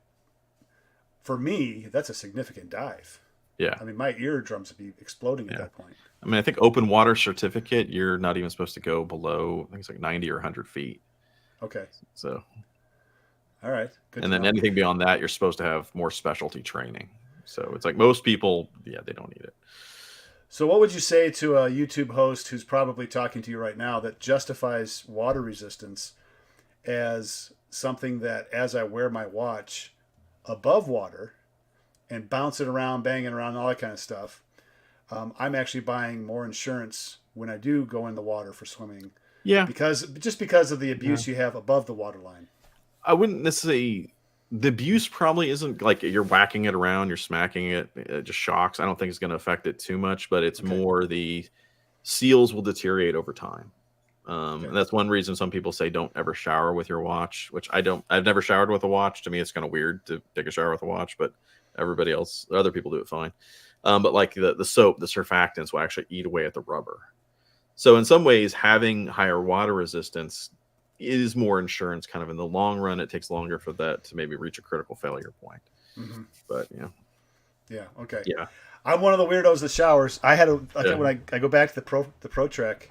Speaker 1: for me, that's a significant dive.
Speaker 2: Yeah.
Speaker 1: I mean, my eardrums would be exploding at
Speaker 2: Yeah.
Speaker 1: that point.
Speaker 2: I mean, I think open water certificate, you're not even supposed to go below, I think it's like 90 or 100 feet.
Speaker 1: Okay.
Speaker 2: So,
Speaker 1: All right. Good
Speaker 2: and
Speaker 1: to
Speaker 2: then
Speaker 1: know.
Speaker 2: anything beyond that, you're supposed to have more specialty training. So it's like most people, yeah, they don't need it.
Speaker 1: So, what would you say to a YouTube host who's probably talking to you right now that justifies water resistance as something that, as I wear my watch above water and bounce it around, banging around, all that kind of stuff, I'm actually buying more insurance when I do go in the water for swimming
Speaker 2: Yeah.
Speaker 1: because of the
Speaker 2: Yeah.
Speaker 1: abuse you have above the water line.
Speaker 2: I wouldn't necessarily, the abuse probably isn't like you're whacking it around, you're smacking it, it just shocks. I don't think it's going to affect it too much, but it's
Speaker 1: Okay.
Speaker 2: more the seals will deteriorate over time.
Speaker 1: Okay.
Speaker 2: And that's one reason some people say don't ever shower with your watch, which I don't. I've never showered with a watch. To me, it's kind of weird to take a shower with a watch, but other people do it fine. But like the soap, the surfactants will actually eat away at the rubber. So in some ways, having higher water resistance is more insurance. Kind of in the long run, it takes longer for that to maybe reach a critical failure point.
Speaker 1: Hmm.
Speaker 2: But yeah,
Speaker 1: Yeah. Okay.
Speaker 2: yeah,
Speaker 1: I'm one of the weirdos that showers. I had
Speaker 2: yeah.
Speaker 1: when I go back to the Pro Trek.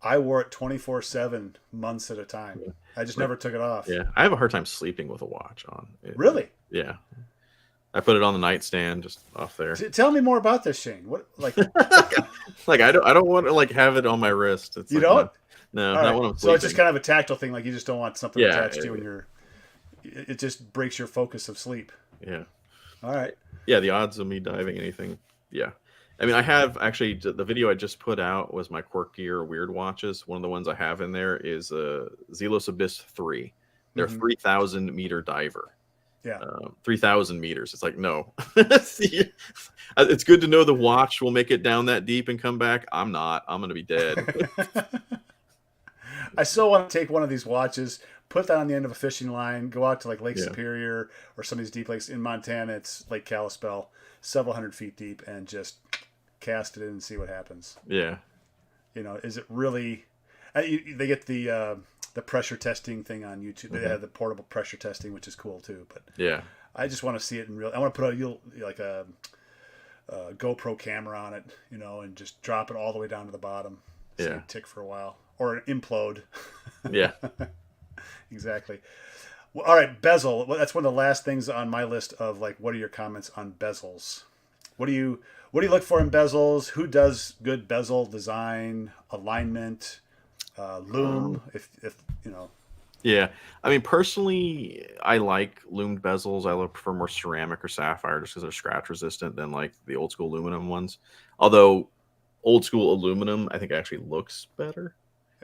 Speaker 1: I wore it 24/7 months at a time. I just
Speaker 2: Like,
Speaker 1: never took it off.
Speaker 2: yeah, I have a hard time sleeping with a watch on.
Speaker 1: Really?
Speaker 2: Yeah, I put it on the nightstand just off there.
Speaker 1: Tell me more about this, Shane. What like
Speaker 2: Like I don't want to like have it on my wrist. It's
Speaker 1: you
Speaker 2: like
Speaker 1: don't?
Speaker 2: no,
Speaker 1: All
Speaker 2: not
Speaker 1: right.
Speaker 2: when I'm
Speaker 1: So it's just
Speaker 2: sleeping.
Speaker 1: kind of a tactile thing. Like you just don't want something
Speaker 2: Yeah,
Speaker 1: attached to you when you're. It just breaks your focus of sleep.
Speaker 2: yeah,
Speaker 1: All right.
Speaker 2: yeah. The odds of me diving anything, yeah. I mean, I have actually the video I just put out was my quirky or weird watches. One of the ones I have in there is a Zelos Abyss 3. They're
Speaker 1: Mhm.
Speaker 2: 3,000-meter diver.
Speaker 1: Yeah.
Speaker 2: 3,000 meters. It's like, no. It's good to know the watch will make it down that deep and come back. I'm not. I'm going to be dead.
Speaker 1: I still want to take one of these watches, put that on the end of a fishing line, go out to like Lake
Speaker 2: Yeah.
Speaker 1: Superior or some of these deep lakes in Montana. It's Lake Kalispell, several hundred feet deep, and just cast it in and see what happens.
Speaker 2: Yeah.
Speaker 1: You know, is it really? They get the pressure testing thing on YouTube. They have the portable pressure testing, which is cool too. But
Speaker 2: Yeah.
Speaker 1: I just want to see it in real. I want to put like a GoPro camera on it, you know, and just drop it all the way down to the bottom. See
Speaker 2: Yeah.
Speaker 1: it tick for a while or implode.
Speaker 2: Yeah.
Speaker 1: Exactly. Well, all right, bezel. Well, that's one of the last things on my list of like, what are your comments on bezels? What do you look for in bezels? Who does good bezel design, alignment, loom? If you know,
Speaker 2: Yeah. I mean, personally, I like loomed bezels. I look for more ceramic or sapphire just because they're scratch resistant than like the old school aluminum ones. Although old school aluminum, I think actually looks better.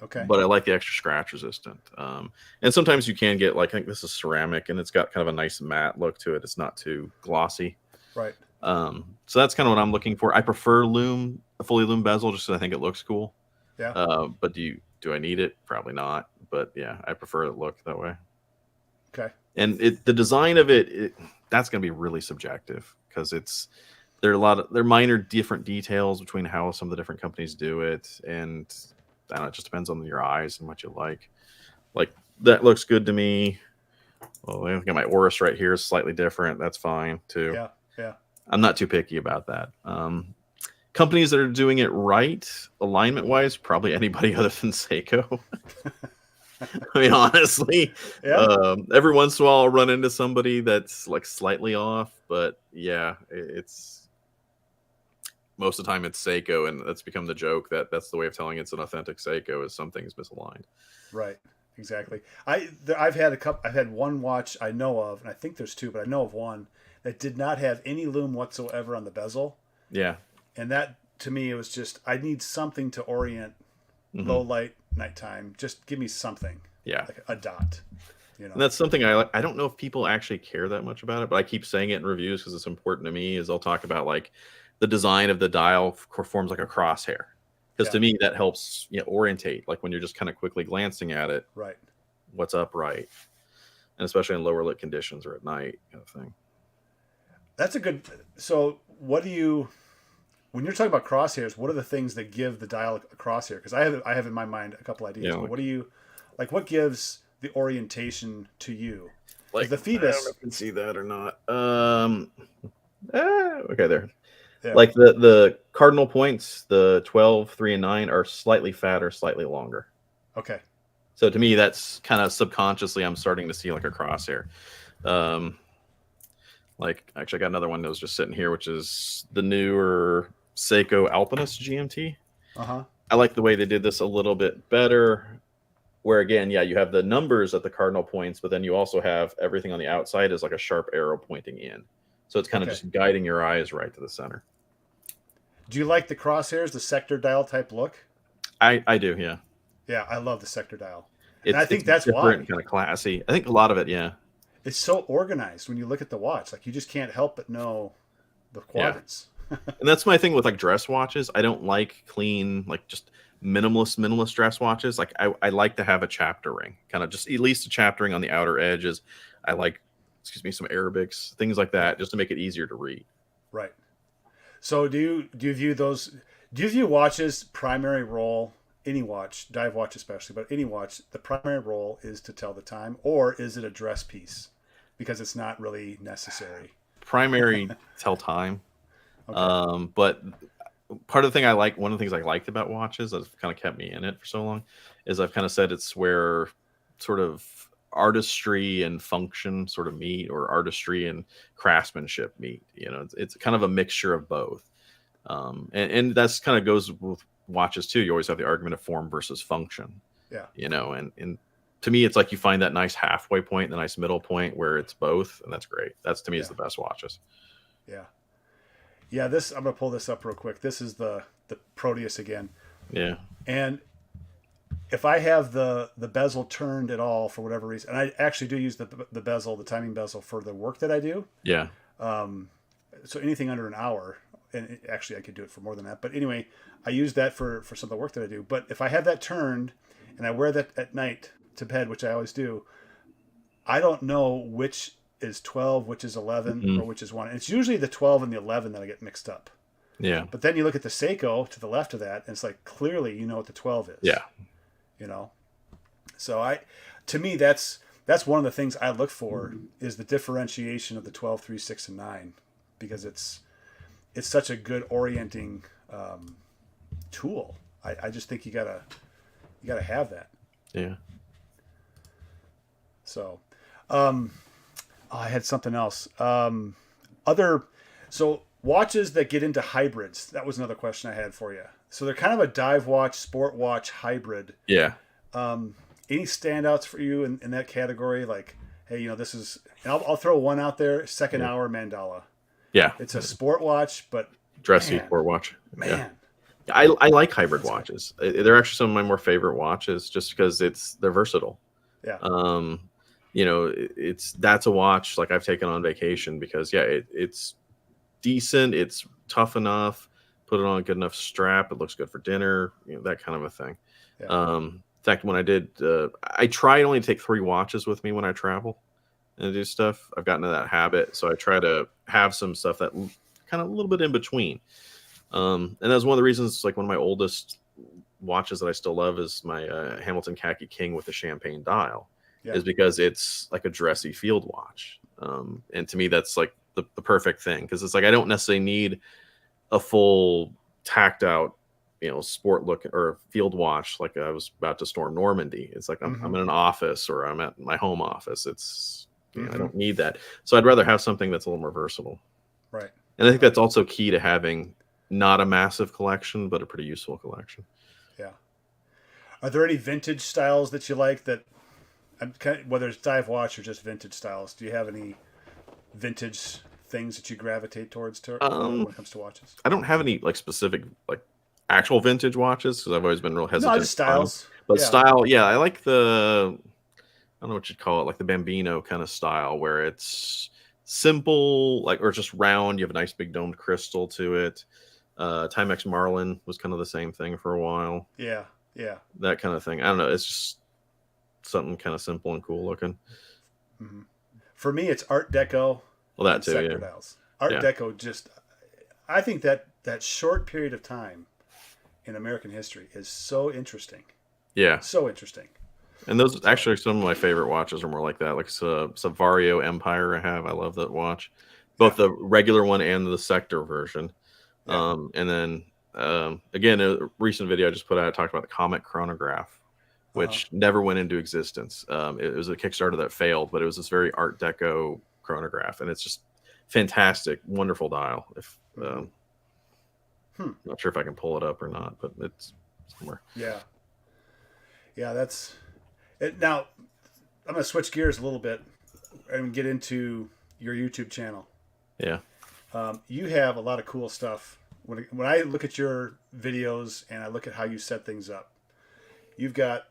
Speaker 1: okay,
Speaker 2: But I like the extra scratch resistant. And sometimes you can get like, I think this is ceramic and it's got kind of a nice matte look to it. It's not too glossy.
Speaker 1: right,
Speaker 2: So that's kind of what I'm looking for. I prefer a fully loom bezel just because I think it looks cool.
Speaker 1: yeah,
Speaker 2: But do I need it? Probably not. But yeah, I prefer it look that way.
Speaker 1: okay,
Speaker 2: And the design of it that's going to be really subjective because there are minor different details between how some of the different companies do it, and I don't know, it just depends on your eyes and what you like. Like that looks good to me. Well, I've got my Oris right here, slightly different. That's fine too.
Speaker 1: yeah, yeah,
Speaker 2: I'm not too picky about that. Companies that are doing it right, alignment wise, probably anybody other than Seiko. I mean, honestly,
Speaker 1: yeah.
Speaker 2: every once in a while I'll run into somebody that's like slightly off, but yeah, it's most of the time it's Seiko, and that's become the joke that's the way of telling it's an authentic Seiko is something's misaligned.
Speaker 1: Right. Exactly. I've had I've had one watch I know of, and I think there's two, but I know of one that did not have any loom whatsoever on the bezel,
Speaker 2: Yeah.
Speaker 1: and that to me it was just I need something to orient low light nighttime. Just give me something.
Speaker 2: Yeah.
Speaker 1: Like a dot. You know.
Speaker 2: And that's something I don't know if people actually care that much about it, but I keep saying it in reviews because it's important to me. Is I'll talk about like the design of the dial forms like a crosshair, because to me that helps orientate. Like when you're just kind of quickly glancing at it,
Speaker 1: Right.
Speaker 2: what's upright, and especially in lower lit conditions or at night, kind of thing.
Speaker 1: That's a good. So what do you? When you're talking about crosshairs, what are the things that give the dial a crosshair? Because I have in my mind a couple ideas.
Speaker 2: Yeah,
Speaker 1: But
Speaker 2: like-
Speaker 1: what do you like? What gives the orientation to you?
Speaker 2: Like
Speaker 1: the
Speaker 2: I don't know
Speaker 1: Phoebus.
Speaker 2: if you can see that or not. Okay, there.
Speaker 1: Yeah.
Speaker 2: Like the cardinal points, the 12, 3, and 9 are slightly fatter, slightly longer.
Speaker 1: Okay.
Speaker 2: So to me, that's kind of subconsciously I'm starting to see like a crosshair. Like actually, I got another one that was just sitting here, which is the newer Seiko Alpinist GMT.
Speaker 1: Uh-huh.
Speaker 2: I like the way they did this a little bit better. Where again, yeah, you have the numbers at the cardinal points, but then you also have everything on the outside is like a sharp arrow pointing in. So it's kind of just guiding your eyes right to the center.
Speaker 1: Do you like the crosshairs, the sector dial type look?
Speaker 2: I do, yeah.
Speaker 1: Yeah, I love the sector dial.
Speaker 2: And
Speaker 1: I think
Speaker 2: it's
Speaker 1: that's
Speaker 2: different,
Speaker 1: why.
Speaker 2: kind of classy. I think a lot of it, yeah.
Speaker 1: It's so organized when you look at the watch. Like you just can't help but know the quadrants.
Speaker 2: And that's my thing with like dress watches. I don't like clean, like just minimalist dress watches. Like I like to have a chapter ring, kind of just at least a chapter ring on the outer edges. I like, some Arabics, things like that, just to make it easier to read.
Speaker 1: Right. So do you view those? Do you view watches primary role? Any watch, dive watch especially, but any watch, the primary role is to tell the time, or is it a dress piece because it's not really necessary?
Speaker 2: Primary tell time.
Speaker 1: Okay.
Speaker 2: But part of the thing I like, one of the things I liked about watches that's kind of kept me in it for so long, is I've kind of said it's where sort of artistry and function sort of meet, or artistry and craftsmanship meet. You know, it's kind of a mixture of both. And that's kind of goes with watches too. You always have the argument of form versus function.
Speaker 1: Yeah.
Speaker 2: You know, and to me, it's like you find that nice halfway point, the nice middle point where it's both, and that's great. That's, to me, is the best watches.
Speaker 1: Yeah. Yeah, this, I'm gonna pull this up real quick. This is the Proteus again.
Speaker 2: Yeah.
Speaker 1: And if I have the bezel turned at all for whatever reason, and I actually do use the bezel, the timing bezel, for the work that I do.
Speaker 2: Yeah.
Speaker 1: So anything under an hour, and actually I could do it for more than that. But anyway, I use that for some of the work that I do. But if I have that turned and I wear that at night to bed, which I always do, I don't know which is 12, which is 11, or which is 1. And it's usually the 12 and the 11 that I get mixed up.
Speaker 2: Yeah.
Speaker 1: But then you look at the Seiko to the left of that, and it's like, clearly you know what the 12 is.
Speaker 2: Yeah.
Speaker 1: You know? So to me, that's one of the things I look for, is the differentiation of the 12, 3, 6, and 9, because it's such a good orienting tool. I just think you gotta have that.
Speaker 2: Yeah.
Speaker 1: So, I had something else. So watches that get into hybrids. That was another question I had for you. So they're kind of a dive watch, sport watch hybrid.
Speaker 2: Yeah.
Speaker 1: Any standouts for you in that category? Like, hey, you know, this is, and I'll throw one out there. Second Hour Mandala.
Speaker 2: Yeah.
Speaker 1: It's a sport watch, but
Speaker 2: dressy sport watch.
Speaker 1: Man.
Speaker 2: Yeah. I like hybrid watches. They're actually some of my more favorite watches, just because they're versatile.
Speaker 1: Yeah.
Speaker 2: You know, that's a watch like I've taken on vacation, because it's decent, it's tough enough, put it on a good enough strap, it looks good for dinner, you know, that kind of a thing.
Speaker 1: Yeah.
Speaker 2: In fact, when I did, I try only to take 3 watches with me when I travel and do stuff. I've gotten into that habit, so I try to have some stuff that kind of a little bit in between. And that's one of the reasons, like one of my oldest watches that I still love is my Hamilton Khaki King with the champagne dial. Is because it's like a dressy field watch. And to me, that's like the perfect thing, because it's like I don't necessarily need a full tacked out, you know, sport look or field watch like I was about to storm Normandy. It's like I'm in an office, or I'm at my home office. It's you know, I don't need that. So I'd rather have something that's a little more versatile.
Speaker 1: Right.
Speaker 2: And I think that's also key to having not a massive collection, but a pretty useful collection.
Speaker 1: Yeah. Are there any vintage styles that you like that, whether it's dive watch or just vintage styles? Do you have any vintage things that you gravitate towards when it comes to watches?
Speaker 2: I don't have any like specific like actual vintage watches, because I've always been real hesitant.
Speaker 1: No, just styles.
Speaker 2: But style, I like I don't know what you'd call it, like the Bambino kind of style, where it's simple, like, or just round. You have a nice big domed crystal to it. Timex Marlin was kind of the same thing for a while.
Speaker 1: Yeah.
Speaker 2: That kind of thing. I don't know. It's just something kind of simple and cool looking.
Speaker 1: Mm-hmm. For me, it's Art Deco.
Speaker 2: Well, that too,
Speaker 1: sector dials. Art Deco, just, I think that short period of time in American history is so interesting.
Speaker 2: Yeah.
Speaker 1: So interesting.
Speaker 2: And those actually, some of my favorite watches are more like that. Like Vario Empire I love that watch. Both the regular one and the sector version. Yeah. And then, again, a recent video I just put out, I talked about the Comet chronograph, which never went into existence. It was a Kickstarter that failed, but it was this very Art Deco chronograph, and it's just fantastic, wonderful dial. If not sure if I can pull it up or not, but it's somewhere.
Speaker 1: Yeah, that's it. Now I'm gonna switch gears a little bit and get into your YouTube channel.
Speaker 2: Yeah.
Speaker 1: You have a lot of cool stuff. When I look at your videos and I look at how you set things up, you've got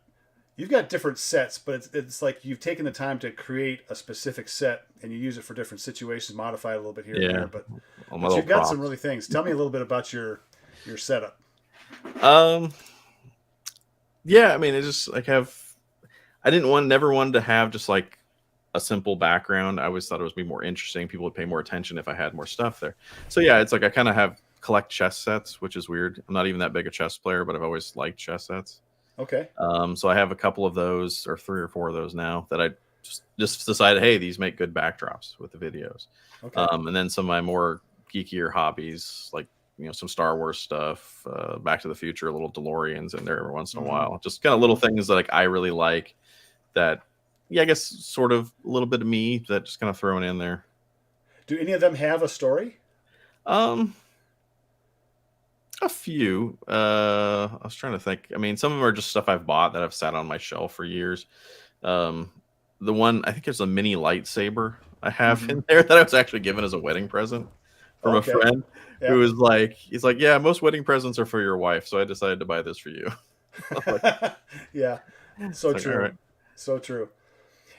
Speaker 1: different sets, but it's like you've taken the time to create a specific set and you use it for different situations, modify it a little bit here and there. But you've got some really things. Tell me a little bit about your setup.
Speaker 2: Yeah, I mean, it's just like never wanted to have just like a simple background. I always thought it would be more interesting. People would pay more attention if I had more stuff there. So yeah, it's like I kind of collect chess sets, which is weird. I'm not even that big a chess player, but I've always liked chess sets.
Speaker 1: Okay.
Speaker 2: So I have a couple of those, or 3 or 4 of those now, that I just decided, hey, these make good backdrops with the videos. Okay. And then some of my more geekier hobbies, like some Star Wars stuff, Back to the Future, little DeLoreans in there every once in a
Speaker 1: Mhm.
Speaker 2: while. Just kind of little things that like I really like. That, yeah, I guess sort of a little bit of me that just kind of thrown in there.
Speaker 1: Do any of them have a story?
Speaker 2: Um, a few. I was trying to think. I mean, some of them are just stuff I've bought that I've sat on my shelf for years. Um, the one I think there's a mini lightsaber I have
Speaker 1: Mhm.
Speaker 2: in there that I was actually given as a wedding present from a
Speaker 1: Okay.
Speaker 2: friend who
Speaker 1: Yeah.
Speaker 2: was like, he's like, yeah, most wedding presents are for your wife, so I decided to buy this for you. Like,
Speaker 1: Yeah. So
Speaker 2: it's like, all
Speaker 1: true.
Speaker 2: right,
Speaker 1: So true.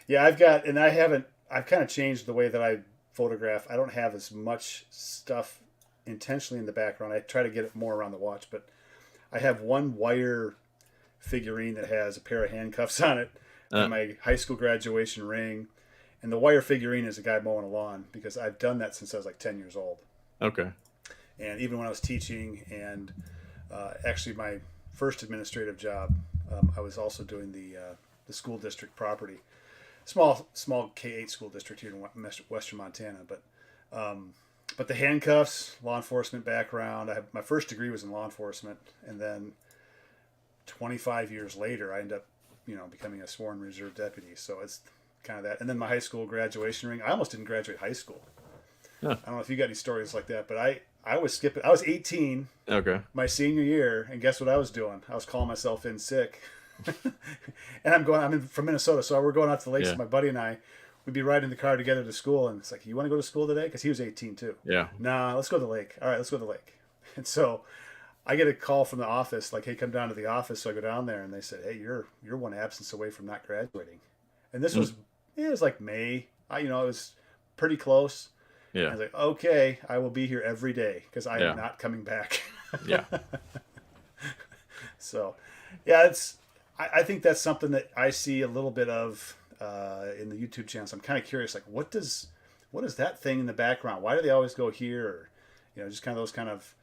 Speaker 1: Yeah, I've got, and I haven't, I've kind of changed the way that I photograph. I don't have as much stuff intentionally in the background. I try to get it more around the watch, but I have one wire figurine that has a pair of handcuffs on it and
Speaker 2: uh,
Speaker 1: my high school graduation ring. And the wire figurine is a guy mowing a lawn because I've done that since I was like 10 years old.
Speaker 2: okay,
Speaker 1: And even when I was teaching, and actually my first administrative job, I was also doing the school district property, small K-8 school district here in Western Montana. But the handcuffs, law enforcement background. I have, my first degree was in law enforcement, and then 25 years later, I ended up, becoming a sworn reserve deputy. So it's kind of that. And then my high school graduation ring. I almost didn't graduate high school.
Speaker 2: huh.
Speaker 1: I don't know if you got any stories like that, but I was skipping. I was 18
Speaker 2: Okay,
Speaker 1: my senior year, and guess what I was doing? I was calling myself in sick. And I'm from Minnesota, so we're going out to the lakes.
Speaker 2: yeah,
Speaker 1: My buddy and I, we'd be riding the car together to school, and it's like, you want to go to school today? Because he was 18 too.
Speaker 2: yeah,
Speaker 1: Nah, let's go to the lake. All right, let's go to the lake. And so I get a call from the office, like, hey, come down to the office. So I go down there, and they said, hey, you're one absence away from not graduating. And this
Speaker 2: mm,
Speaker 1: was it was like May. It was pretty close. And I
Speaker 2: yeah,
Speaker 1: was like, okay, I will be here every day because I am
Speaker 2: yeah,
Speaker 1: not coming back.
Speaker 2: yeah.
Speaker 1: So, yeah, I think that's something that I see a little bit of in the YouTube channel. So I'm kind of curious, like, what is that thing in the background? Why do they always go here? Or, just kind of those kind of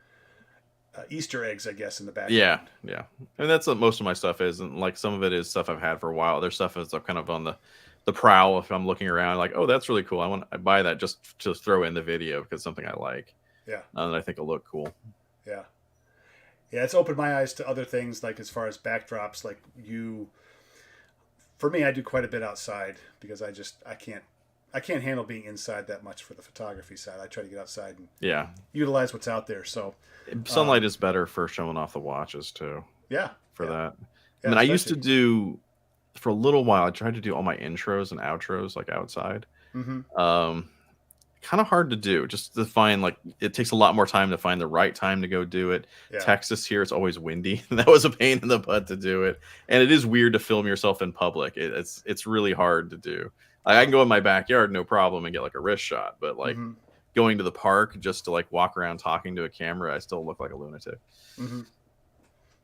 Speaker 1: Easter eggs, I guess, in the
Speaker 2: Yeah,
Speaker 1: background.
Speaker 2: yeah, and that's what most of my stuff is, and like some of it is stuff I've had for a while. There's stuff that's kind of on the prowl. If I'm looking around, like, oh, that's really cool. I buy that just to throw in the video because it's something I like,
Speaker 1: Yeah,
Speaker 2: and I think will look cool.
Speaker 1: yeah, yeah. It's opened my eyes to other things, like as far as backdrops. Like for me, I do quite a bit outside because I can't handle being inside that much for the photography side. I try to get outside and
Speaker 2: Yeah,
Speaker 1: utilize what's out there. So,
Speaker 2: sunlight is better for showing off the watches too.
Speaker 1: yeah,
Speaker 2: For
Speaker 1: yeah,
Speaker 2: that, I
Speaker 1: yeah.
Speaker 2: mean, I used to
Speaker 1: Especially.
Speaker 2: do for a little while. I tried to do all my intros and outros like outside.
Speaker 1: Mm-hmm.
Speaker 2: Um, Kind of hard to do. Just to find like it takes a lot more time to find the right time to go do it.
Speaker 1: Yeah.
Speaker 2: Texas here, it's always windy. That was a pain in the butt to do it, and it is weird to film yourself in public. It's really hard to do. Like, I can go in my backyard no problem and get like a wrist shot, but like
Speaker 1: Mm-hmm.
Speaker 2: going to the park just to like walk around talking to a camera, I still look like a lunatic.
Speaker 1: Mm-hmm.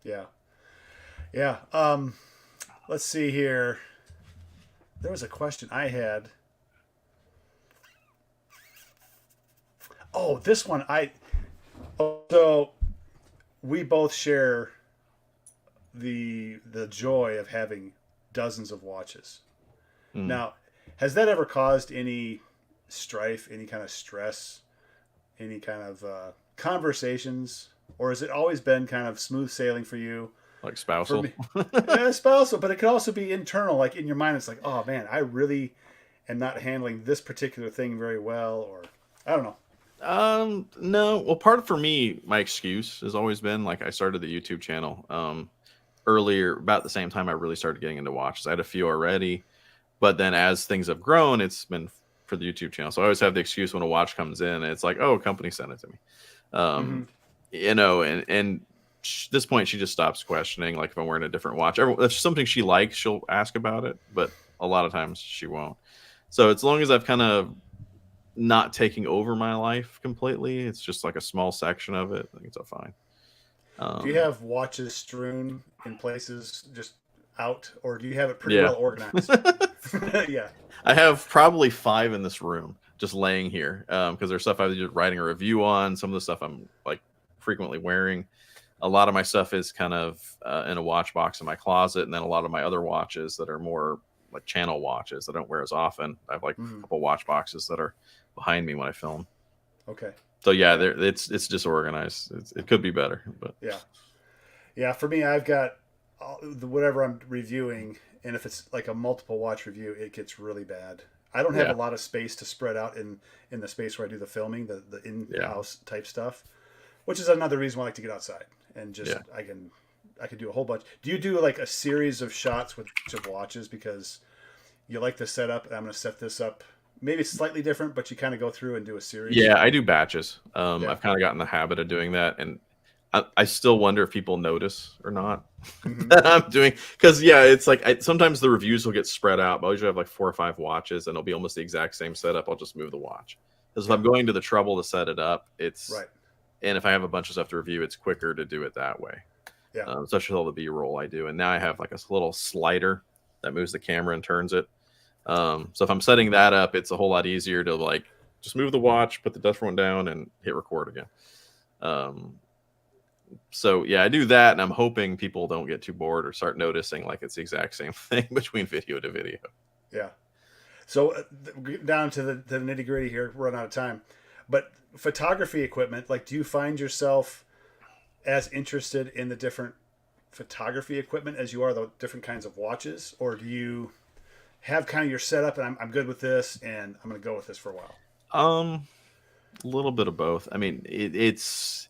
Speaker 1: Yeah. Yeah. Let's see here. There was a question I had. Oh, this one so we both share the joy of having dozens of watches.
Speaker 2: Mm.
Speaker 1: Now, has that ever caused any strife, any kind of stress, any kind of conversations, or has it always been kind of smooth sailing for you?
Speaker 2: Like
Speaker 1: For
Speaker 2: spousal.
Speaker 1: me, yeah, spousal, but it could also be internal, like in your mind. It's like, oh man, I really am not handling this particular thing very well, or I don't know.
Speaker 2: No. Well, part for me, my excuse has always been like I started the YouTube channel earlier, about the same time I really started getting into watches. I had a few already, but then as things have grown, it's been for the YouTube channel. So I always have the excuse when a watch comes in, and it's like, oh, a company sent it to me.
Speaker 1: Mm-hmm.
Speaker 2: And this point, she just stops questioning. Like if I'm wearing a different watch, if something she likes, she'll ask about it, but a lot of times she won't. So as long as I've kind of not taking over my life completely, it's just like a small section of it, I think it's all fine.
Speaker 1: Do you have watches strewn in places just out, or do you have it pretty
Speaker 2: Yeah.
Speaker 1: well organized? Yeah.
Speaker 2: I have probably 5 in this room just laying here because there's stuff I was just writing a review on. Some of the stuff I'm like frequently wearing. A lot of my stuff is kind of in a watch box in my closet, and then a lot of my other watches that are more like channel watches that I don't wear as often. I have like a
Speaker 1: Mm-hmm.
Speaker 2: couple watch boxes that are behind me when I film.
Speaker 1: Okay.
Speaker 2: So yeah, it's disorganized. It could be better, but
Speaker 1: Yeah. Yeah. For me, I've got whatever I'm reviewing, and if it's like a multiple watch review, it gets really bad. I don't have
Speaker 2: yeah,
Speaker 1: a lot of space to spread out in the space where I do the filming, the in
Speaker 2: yeah,
Speaker 1: house type stuff, which is another reason why I like to get outside and just
Speaker 2: yeah.
Speaker 1: I can do a whole bunch. Do you do like a series of shots with each of watches because you like the setup? I'm going to set this up. Maybe it's slightly different, but you kind of go through and do a series.
Speaker 2: Yeah, I do batches.
Speaker 1: Yeah.
Speaker 2: I've kind of gotten the habit of doing that, and I still wonder if people notice or not
Speaker 1: Mm-hmm.
Speaker 2: that I'm doing. Because yeah, it's like sometimes the reviews will get spread out. But I usually have like 4 or 5 watches, and it'll be almost the exact same setup. I'll just move the watch because if
Speaker 1: Yeah.
Speaker 2: I'm going to the trouble to set it up,
Speaker 1: Right.
Speaker 2: and if I have a bunch of stuff to review, it's quicker to do it that way.
Speaker 1: Yeah.
Speaker 2: Especially with all the B-roll I do, and now I have like a little slider that moves the camera and turns it. So if I'm setting that up, it's a whole lot easier to like just move the watch, put the different one down, and hit record again. So yeah, I do that, and I'm hoping people don't get too bored or start noticing like it's the exact same thing between video to video.
Speaker 1: Yeah. So down to the nitty gritty here, we're running out of time. But photography equipment, like, do you find yourself as interested in the different photography equipment as you are the different kinds of watches, or do you have kind of your setup and I'm good with this and I'm going to go with this for a while?
Speaker 2: A little bit of both. I mean, it's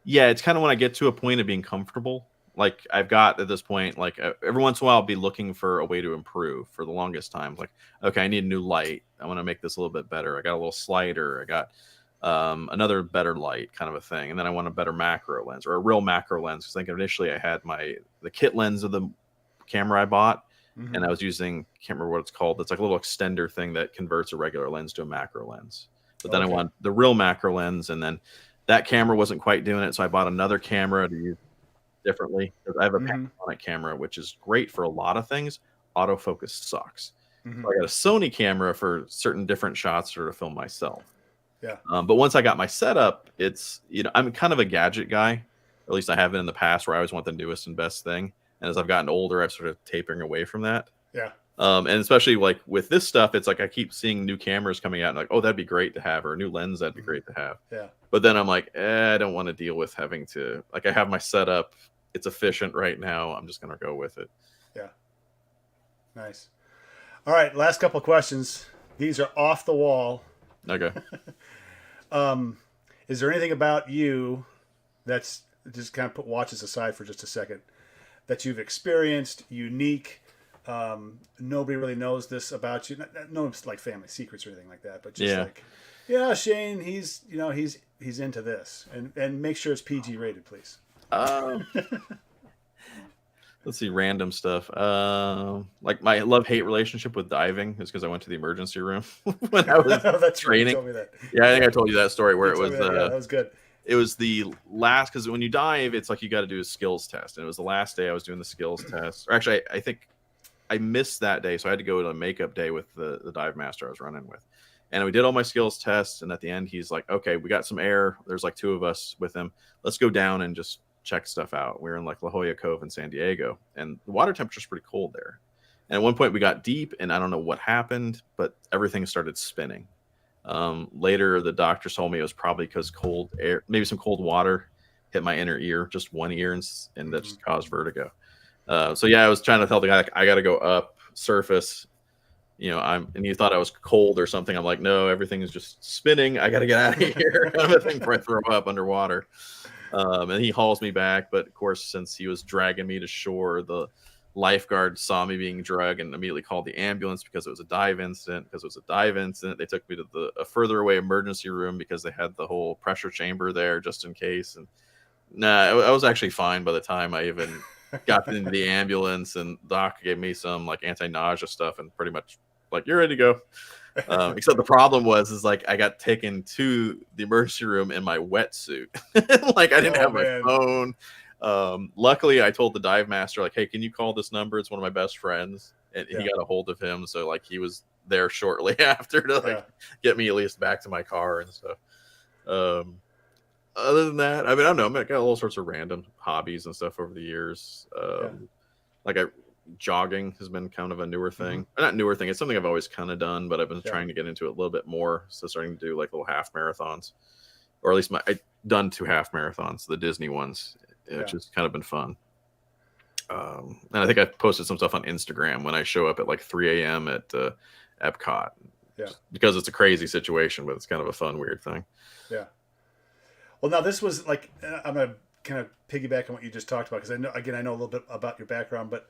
Speaker 2: yeah, it's kind of when I get to a point of being comfortable. Like I've got at this point, like every once in a while, I'll be looking for a way to improve. For the longest time, like, okay, I need a new light. I want to make this a little bit better. I got a little slider. I got another better light, kind of a thing. And then I want a better macro lens or a real macro lens because I think initially I had the kit lens of the camera I bought,
Speaker 1: Mm-hmm.
Speaker 2: and I was using, can't remember what it's called. It's like a little extender thing that converts a regular lens to a macro lens. But then I want the real macro lens, and then that camera wasn't quite doing it, so I bought another camera to use differently because I have a Panasonic camera, which is great for a lot of things. Autofocus sucks.
Speaker 1: Mm-hmm.
Speaker 2: So I got a Sony camera for certain different shots or to film myself.
Speaker 1: Yeah.
Speaker 2: But once I got my setup, it's, I'm kind of a gadget guy. Or at least I have been in the past where I always want the newest and best thing. And as I've gotten older, I've sort of tapering away from that.
Speaker 1: Yeah.
Speaker 2: And especially like with this stuff, it's like I keep seeing new cameras coming out and like, oh, that'd be great to have, or a new lens, that'd be great to have.
Speaker 1: Yeah.
Speaker 2: But then I'm like, I don't want to deal with having to, like, I have my setup. It's efficient right now. I'm just going to go with it.
Speaker 1: Yeah. Nice. All right. Last couple of questions. These are off the wall.
Speaker 2: Okay.
Speaker 1: Is there anything about you that's just kind of put watches aside for just a second that you've experienced, unique? Nobody really knows this about you. No one's like family secrets or anything like that, but just like, yeah, Shane, he's into this, and make sure it's PG rated, please.
Speaker 2: Let's see, random stuff. Like my love-hate relationship with diving is because I went to the emergency room when I was
Speaker 1: That's
Speaker 2: training.
Speaker 1: Right, you told me that.
Speaker 2: Yeah, I think I told you that story where it was.
Speaker 1: That was good.
Speaker 2: It was the last, because when you dive, it's like you got to do a skills test, and it was the last day I was doing the skills test. Or actually, I think I missed that day, so I had to go to a makeup day with the dive master I was running with. And we did all my skills tests, and at the end, he's like, okay, we got some air. There's like 2 of us with him. Let's go down and just check stuff out. We were in like La Jolla Cove in San Diego, and the water temperature's pretty cold there. And at one point, we got deep, and I don't know what happened, but everything started spinning. Later, the doctor told me it was probably because cold air, maybe some cold water hit my inner ear, just one ear, and that just caused vertigo. So yeah, I was trying to tell the guy, like, I got to go up surface. And he thought I was cold or something. I'm like, no, everything is just spinning. I got to get out of here. I'm a thing before I throw up underwater. And he hauls me back. But of course, since he was dragging me to shore, the lifeguard saw me being drugged and immediately called the ambulance because it was a dive incident. They took me to a further away emergency room because they had the whole pressure chamber there just in case. And I was actually fine by the time I even got into the ambulance, and doc gave me some like anti-nausea stuff and pretty much like, you're ready to go. Except the problem is like I got taken to the emergency room in my wetsuit. Like I didn't have my phone. Luckily I told the dive master, like, hey, can you call this number? It's one of my best friends. And he got a hold of him. So like he was there shortly after to get me at least back to my car and stuff. Other than that, I mean, I don't know. I got all sorts of random hobbies and stuff over the years. Jogging has been kind of a newer thing. Not newer thing. It's something I've always kind of done, but I've been trying to get into it a little bit more. So starting to do like little half marathons. or at least I done 2 half marathons, the Disney ones, which
Speaker 1: Yeah.
Speaker 2: has kind of been fun. And I think I've posted some stuff on Instagram when I show up at like 3 a.m. at Epcot,
Speaker 1: Yeah.
Speaker 2: because it's a crazy situation, but it's kind of a fun, weird thing.
Speaker 1: Yeah. Well, now this was like, I'm going to kind of piggyback on what you just talked about, because I know a little bit about your background, but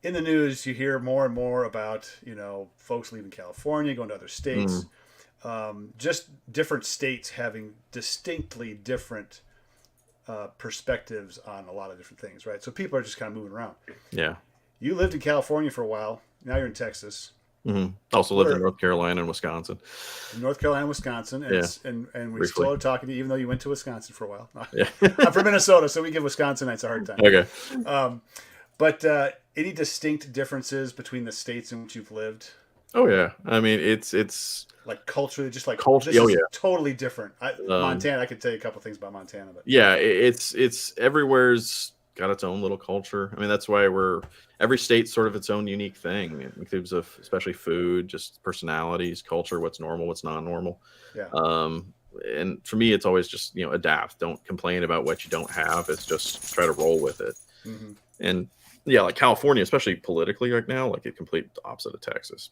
Speaker 1: in the news you hear more and more about, folks leaving California, going to other states, just different states having distinctly different perspectives on a lot of different things, right? So people are just kind of moving around.
Speaker 2: Yeah.
Speaker 1: You lived in California for a while. Now you're in Texas.
Speaker 2: Also lived in North Carolina and Wisconsin.
Speaker 1: North Carolina, Wisconsin, and we
Speaker 2: Briefly.
Speaker 1: still are talking to you, even though you went to Wisconsin for a while.
Speaker 2: Yeah.
Speaker 1: I'm from Minnesota, so we give Wisconsinites a hard time.
Speaker 2: Okay.
Speaker 1: But any distinct differences between the states in which you've lived?
Speaker 2: Oh yeah, I mean it's
Speaker 1: like culturally, just like
Speaker 2: culture.
Speaker 1: This
Speaker 2: Oh
Speaker 1: is
Speaker 2: yeah,
Speaker 1: totally different. Montana, I could tell you a couple things about Montana, but
Speaker 2: yeah, it's everywhere's got its own little culture. I mean, that's why every state's sort of its own unique thing. It includes especially food, just personalities, culture, what's normal, what's not normal.
Speaker 1: Yeah.
Speaker 2: And for me, it's always just adapt. Don't complain about what you don't have. It's just try to roll with it.
Speaker 1: Mm-hmm.
Speaker 2: And yeah, like California, especially politically right now, like a complete opposite of Texas.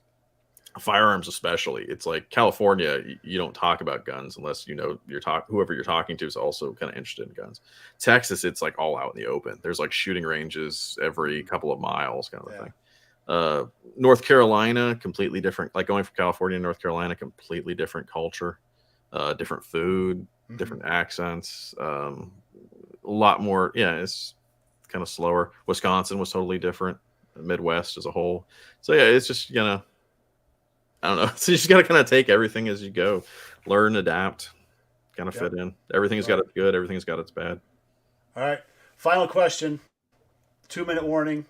Speaker 2: Firearms especially, it's like California, you don't talk about guns unless whoever you're talking to is also kind of interested in guns. Texas, it's like all out in the open. There's like shooting ranges every couple of miles, kind of thing. North Carolina, completely different. Like going from California to North Carolina, completely different culture, different food, different accents, a lot more. Yeah, it's kind of slower. Wisconsin was totally different. The Midwest as a whole. So yeah, it's just I don't know. So you just got to kind of take everything as you go, learn, adapt, kind of fit in. Everything's got its good. Everything's got its bad.
Speaker 1: All right. Final question. 2-minute warning.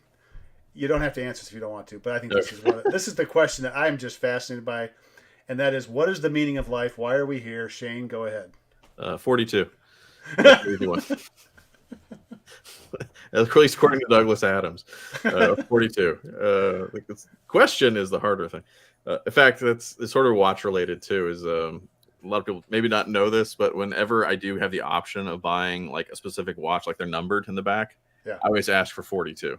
Speaker 1: You don't have to answer if you don't want to, but I think this is the question that I'm just fascinated by, and that is, what is the meaning of life? Why are we here? Shane, go ahead.
Speaker 2: 42. That's the easy one. At least according to Douglas Adams. 42. The question is the harder thing. In fact, it's sort of watch related too. Is a lot of people maybe not know this, but whenever I do have the option of buying like a specific watch, like they're numbered in the back, I always ask for 42.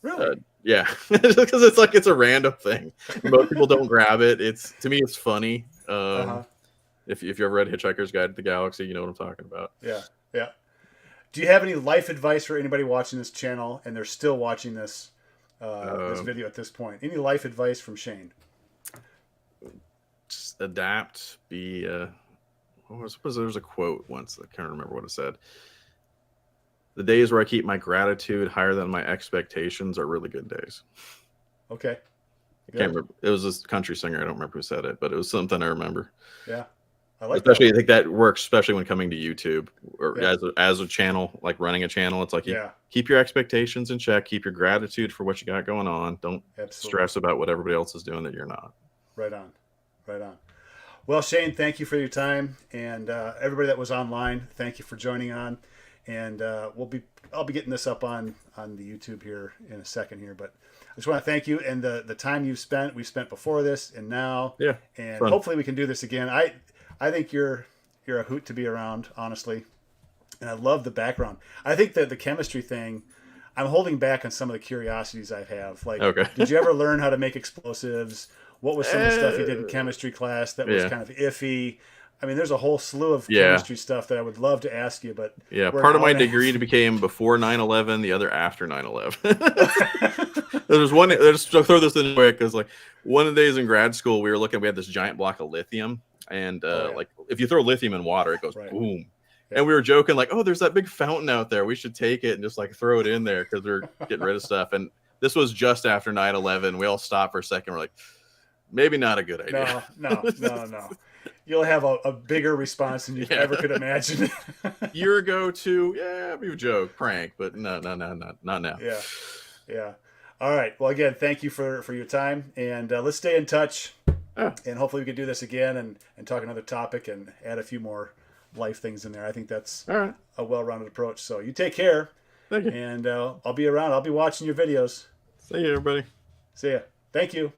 Speaker 1: Really?
Speaker 2: Yeah, because it's a random thing. Most people don't grab it. To me, it's funny. If you ever read Hitchhiker's Guide to the Galaxy, you know what I'm talking about.
Speaker 1: Yeah. Do you have any life advice for anybody watching this channel and they're still watching this this video at this point? Any life advice from Shane?
Speaker 2: Just adapt. Be there was a quote once, I can't remember what it said. The days where I keep my gratitude higher than my expectations are really good days.
Speaker 1: Okay.
Speaker 2: I can't remember. It was this country singer. I don't remember who said it, but it was something I remember.
Speaker 1: Yeah. I like
Speaker 2: especially
Speaker 1: that.
Speaker 2: I think that works, especially when coming to YouTube or as a channel, like running a channel. It's like keep your expectations in check, keep your gratitude for what you got going on. Don't stress about what everybody else is doing that you're not.
Speaker 1: Right on. Well, Shane, thank you for your time, and everybody that was online, thank you for joining on. And I'll be getting this up on the YouTube here in a second here, but I just want to thank you and the time we spent before this and now.
Speaker 2: Yeah.
Speaker 1: And hopefully we can do this again. I think you're a hoot to be around, honestly. And I love the background. I think that the chemistry thing, I'm holding back on some of the curiosities I have. Like, did you ever learn how to make explosives? What was some of the stuff you did in chemistry class that was kind of iffy? I mean, there's a whole slew of chemistry stuff that I would love to ask you, but
Speaker 2: part of my degree became before 9/11, the other after 9/11. There's one. Let's throw this in quick because like one of the days in grad school, we had this giant block of lithium, and like if you throw lithium in water, it goes boom. Yeah. And we were joking like, oh, there's that big fountain out there. We should take it and just like throw it in there because we're getting rid of stuff. And this was just after 9/11. We all stopped for a second. We're like, maybe not a good idea.
Speaker 1: No. You'll have a bigger response than you ever could imagine.
Speaker 2: Year ago, too. Yeah, we joke, prank, but no, not now.
Speaker 1: Yeah. All right. Well, again, thank you for your time, and let's stay in touch. And hopefully we can do this again and talk another topic and add a few more life things in there. I think that's a well-rounded approach. So you take care.
Speaker 2: Thank you.
Speaker 1: And I'll be around. I'll be watching your videos.
Speaker 2: See you, everybody.
Speaker 1: See ya. Thank you.